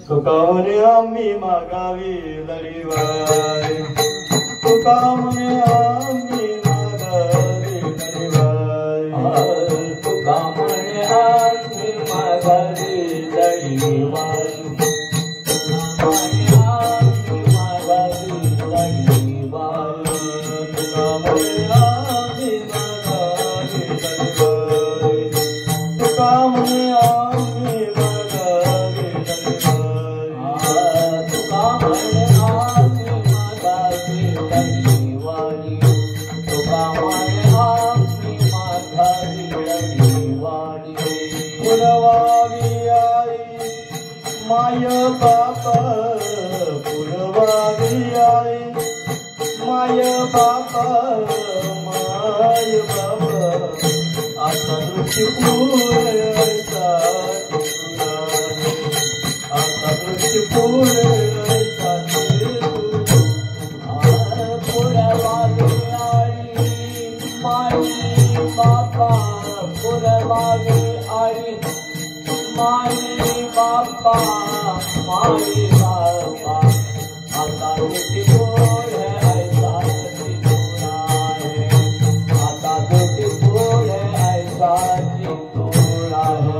तुकाने आम्ही मागावी लढीवाय, तुका म्हणे आम्ही मागावी लढीवाय, तुका म्हणे आम्ही मागावी लढीवाय, आम्ही मागावी लढीवाय, तुका म्हणे आम्ही मागावी लढीवाय, तुका म्हणे आम्ही मागावी पुरवावी आई माय बाप, पुरवावी आई माय बाप, माय बाप, आता दृष्टी पुरवायचा, आता दृष्टी पुरवायचा, पुरवावी आई माय बापा, पुरवावी आई माई बापा, माई बापा, आता तुझी बोल है ऐसा चितूरा है, आता तुझी बोल है ऐसा चितूरा है,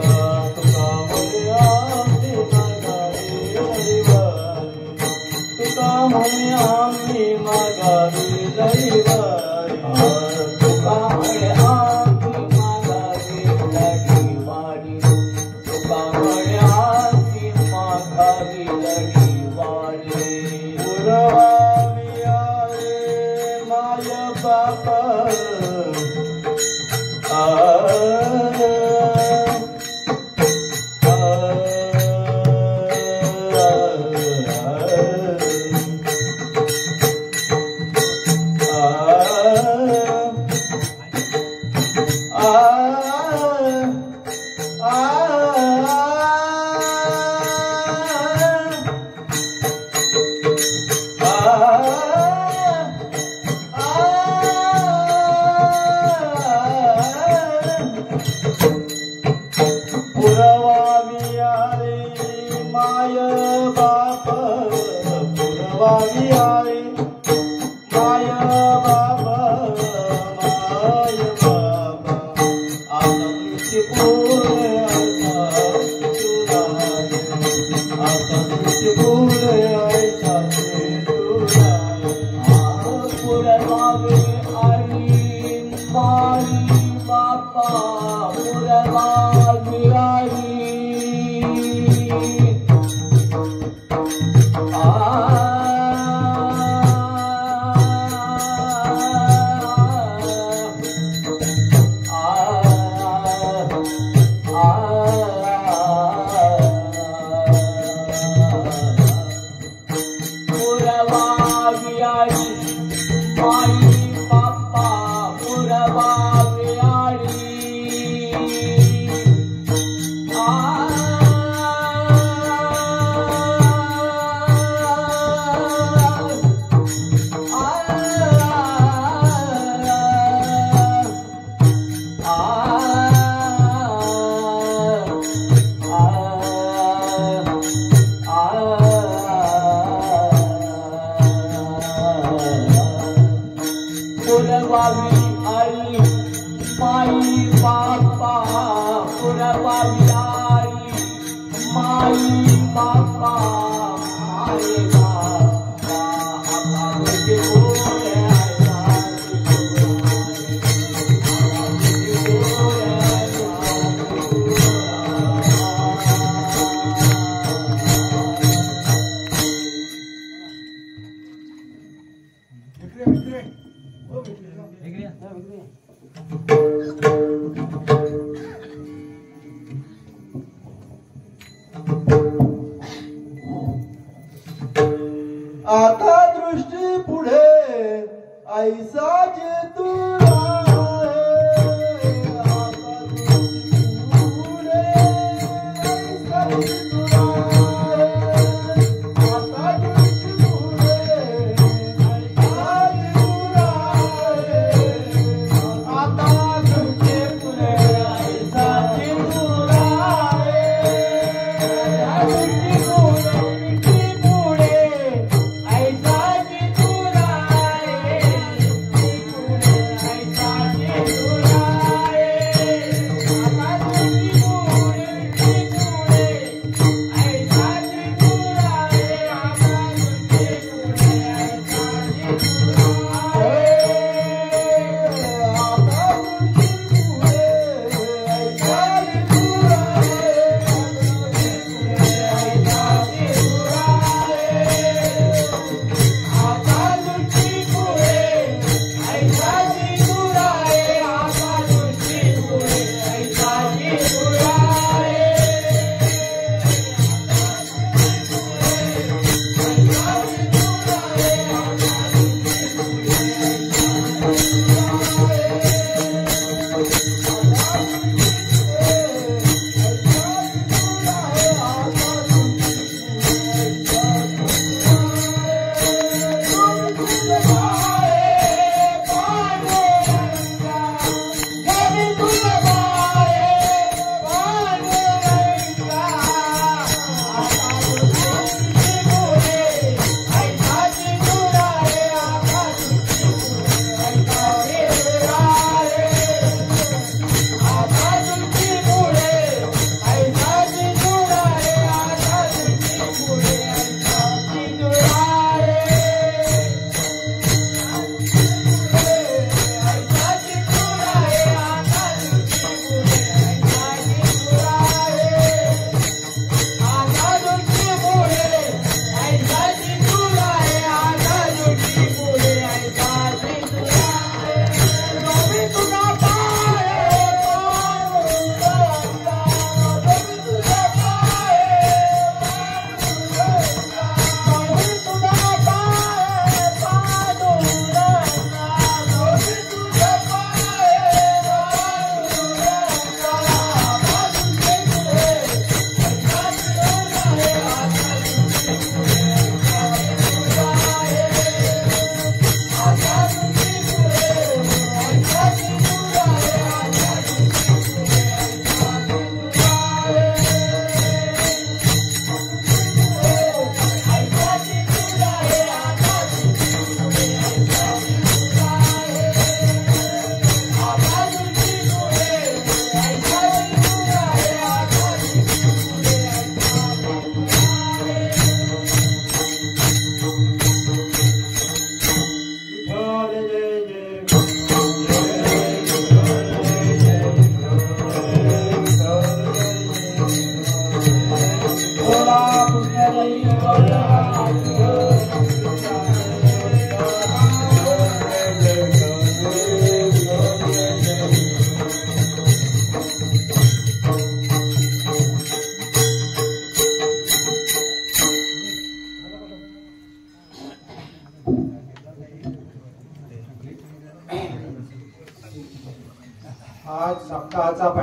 तुका म्हणे आम्ही मागावी लढीवाई, तुका म्हणे आम्ही मागावी लढीवाई, तुका म्हणे आम्ही मागावी लढीवाई, तुका म्हणे आम्ही मागावी लढीवाई, पुरवावी आरे माय बाप, पुरवावी आरे माय बाप, पुरवावी आरे माय बाप, माय बाप, आता तुझी पुरवायचा तुला, आता तुझी पुरवायचा तुला, पुरवावी आई माई बापा, पुरवावी आई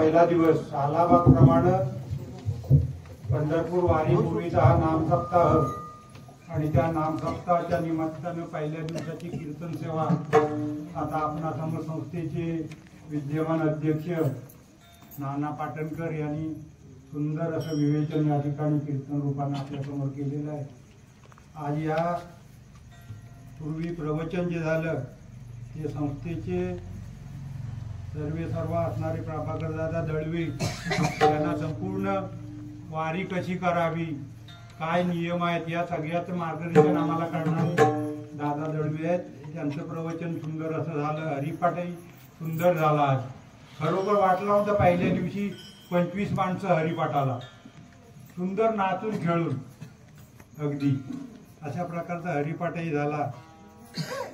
पहिला दिवस सालाबाप्रमाणे पंढरपूर वारीपूर्वीचा हा नामसप्ताह आणि त्या नामसप्ताहाच्या निमित्तानं पहिल्या दिवसाची कीर्तन सेवा आता आपणासमोर संस्थेचे विद्यमान अध्यक्ष नाना पाटणकर यांनी सुंदर असं विवेचन या ठिकाणी कीर्तन रूपाने आपल्यासमोर केलेलं आहे. आज या पूर्वी प्रवचन जे झालं ते संस्थेचे सर्व असणारे प्रभाकर दादा दळवी यांना संपूर्ण वारी कशी करावी, काय नियम आहेत या सगळ्याचं मार्गदर्शन आम्हाला करणारे दादा दळवी आहेत. त्यांचं प्रवचन सुंदर असं झालं. हरिपाठही सुंदर झाला. आज खरोखर वाटला होता पहिल्या दिवशी 25 माणसं हरिपाठाला सुंदर नाचून खेळून अगदी अशा प्रकारचा हरिपाठही झाला.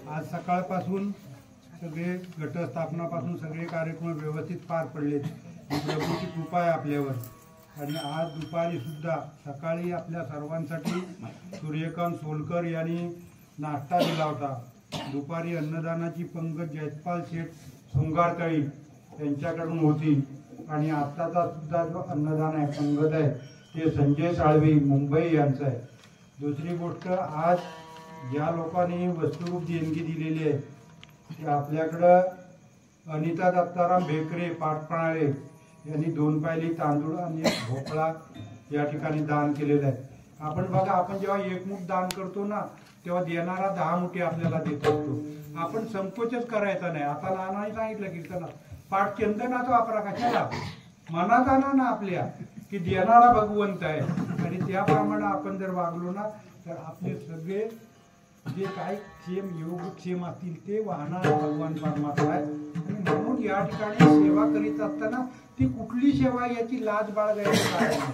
आज सकाळपासून सगळे घटस्थापनापासून सगळे कार्यक्रम व्यवस्थित पार पडले. प्रभूची कृपा आहे आपल्यावर. आणि आज दुपारी सुद्धा सकाळी आपल्या सर्वांसाठी सूर्यकांत सोलकर यांनी नाश्ता दिला होता. दुपारी अन्नदानाची पंगत जयपाल शेठ सोंगारतळी यांच्याकडून होती. आणि आत्ताचा सुद्धा जो अन्नदान आहे पंगत आहे ते संजय साळवी मुंबई यांचं आहे. दुसरी गोष्ट, आज ज्या लोकांनी वस्तुरूप देणगी दिलेली आहे ते आपल्याकडं अनिता दत्ताराम भेकरे पाटपणाळे यांनी 2 पायली तांदूळ आणि 1 भोपळा या ठिकाणी दान केलेलं आहे. आपण बघा, आपण जेव्हा 1 मूठ दान करतो ना तेव्हा देणारा 10 मुठी आपल्याला देत असतो. आपण संकोचच करायचा नाही. आता नानाने सांगितलं कीर्तनात पाठ चंदनाचा वापरा कशाला, मनात आणा ना आपल्या की देणारा भगवंत आहे. आणि त्याप्रमाणे आपण जर वागलो ना तर आपले सगळे जे काय क्षेम योगक्षेम असतील ते वाहणारा भगवान परमात्मा आहे. आणि म्हणून या ठिकाणी सेवा करीत असताना ती कुठली सेवा याची लाज बाळगायची काय नाही.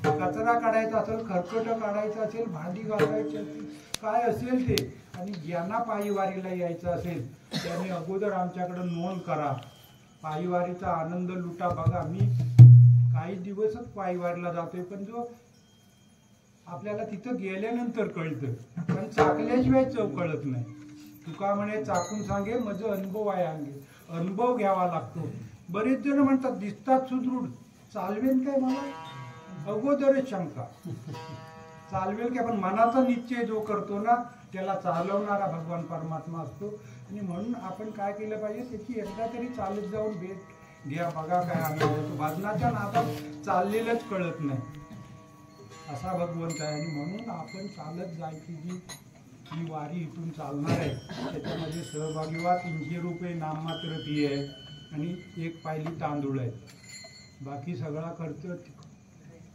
कचरा काढायचा असेल, खरकट काढायचं असेल, भांडी घालायची असेल, काय असेल ते. आणि ज्यांना पायीवारीला यायचं असेल त्यांनी अगोदर आमच्याकडे नोंद करा. पायीवारीचा आनंद लुटा. बघा, मी काही दिवसच पायीवारीला जातोय पण जो आपल्याला तिथं गेल्यानंतर कळतं, पण चाकल्याशिवाय चव कळत नाही. तुका म्हणे चाकून सांगे माझं अनुभव आहे अंगे. अनुभव घ्यावा लागतो. बरेच जण म्हणतात दिसतात सुदृढ, चालवेल काय मला, अगोदरच शंका. चालवेल काय, पण मनाचा निश्चय जो करतो ना त्याला चालवणारा भगवान परमात्मा असतो. आणि म्हणून आपण काय केलं पाहिजे, त्याची एकदा तरी चालत जाऊन भेट घ्या. बघा काय आनंद होतो. भजनाच्या नादात चाललेलंच कळत नाही असा भगवंत आहे. आणि म्हणून आपण चालत जायची जी वारी इथून चालणार आहे त्याच्यामध्ये सहभागी व्हा. 300 रुपये नाममात्र फी आहे आणि 1 पायली तांदूळ आहे. बाकी सगळा खर्च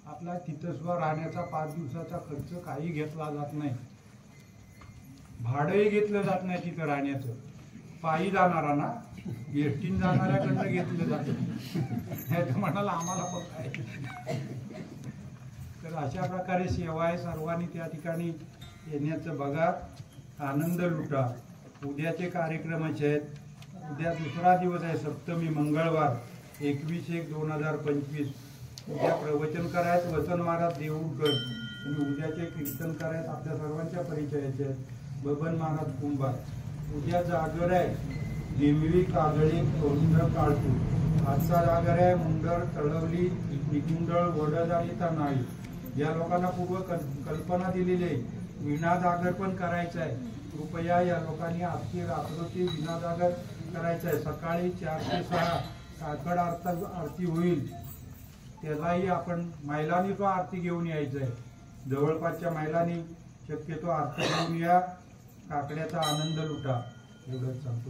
आपला तिथंसुद्धा राहण्याचा 5 दिवसाचा खर्च काही घेतला जात नाही. भाडंही घेतलं जात नाही तिथं राहण्याचं. पायी जाणारा ना एसटीन जाणाऱ्याकडनं घेतलं जातं. म्हणाला आम्हाला पण काय. तर अशा प्रकारे सेवा आहे. सर्वांनी त्या ठिकाणी येण्याचं बघा, आनंद लुटा. उद्याचे कार्यक्रम असे आहेत. उद्या दुसरा दिवस आहे, सप्तमी, मंगळवार, 21/1/2025. उद्या प्रवचन करायचं वचन महाराज देऊळकर आणि उद्याचे कीर्तन करायचं आपल्या सर्वांच्या परिचयाचे आहेत बबन महाराज कुंभार. उद्या जागर आहे लिंबवी, काजळी, कोंढ, काळतू. आजचा जागर आहे मुंडर, तळवली, निकुंडळ, वडद आणि तनाळी. या लोकांना पूर्व कल्पना दिलेली आहे. विणा जागर पण करायचं आहे. कृपया या लोकांनी आजची रात्रोची विणा जागर करायचं आहे. सकाळी 4 ते 6 काकड आरती होईल. त्यालाही आपण महिलांनी तो आरती घेऊन यायचं आहे. जवळपासच्या महिलांनी शक्यतो आरती घेऊन या. काकड्याचा आनंद लुटा. एवढंच सांगतो.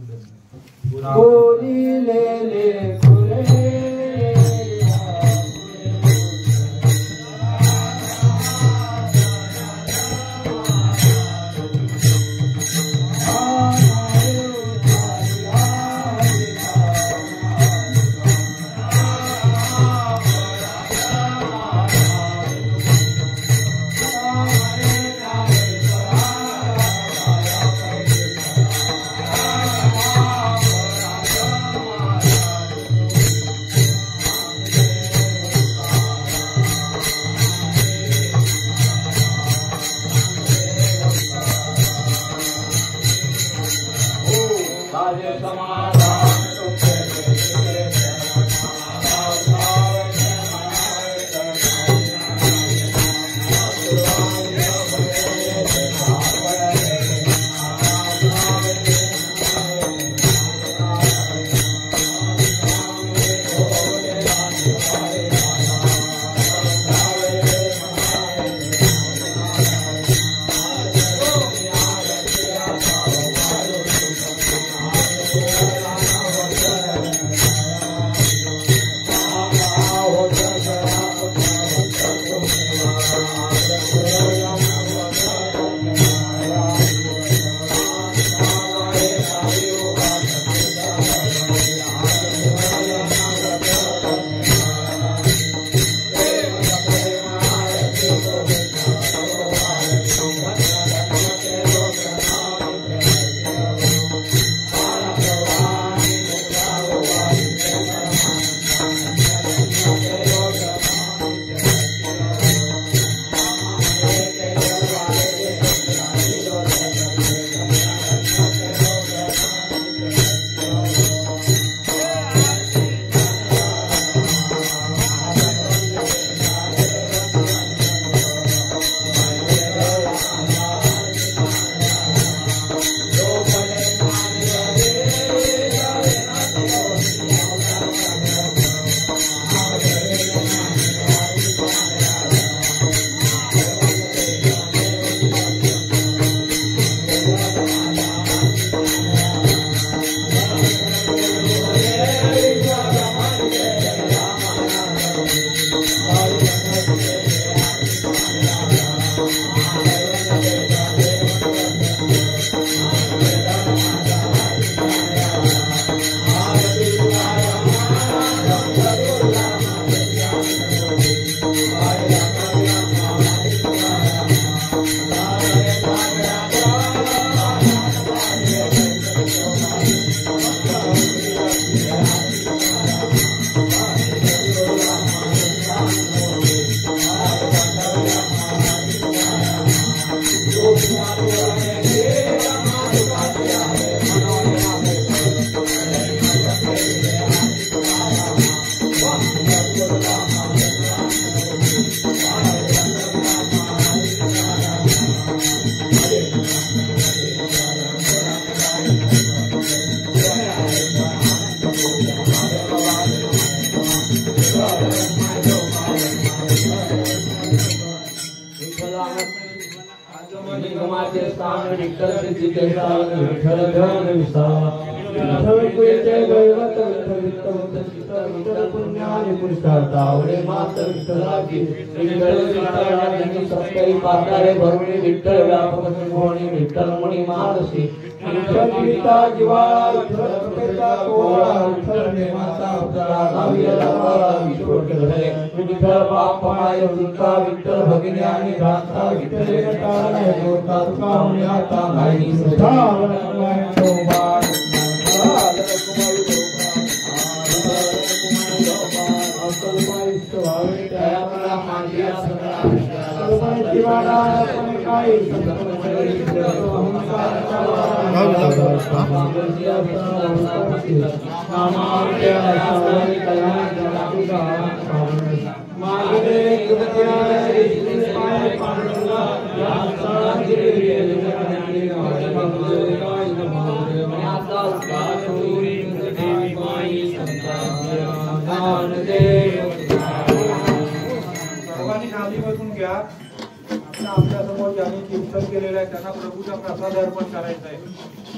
सर्वांनी खाली बसून घ्या. आता आपल्या समोर ज्यांनी कीर्तन केलेलं आहे त्यांना प्रभूचा प्रसाद अर्पण करायचा आहे.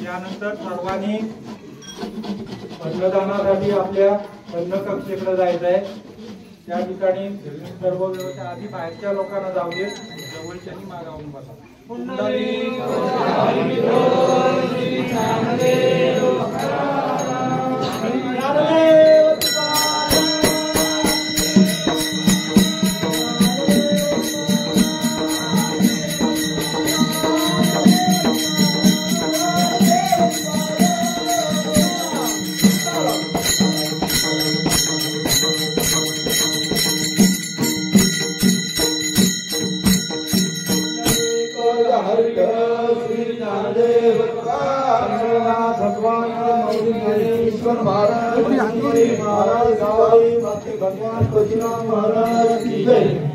त्यानंतर सर्वांनी अन्नदानासाठी आपल्या अन्न कक्षेकडे जायचं आहे. त्या ठिकाणी सर्व व्यवस्था आधी बाहेरच्या लोकांना जाऊ दे, जवळच्यानी मागावून बसा. भगवान महाराज की जय।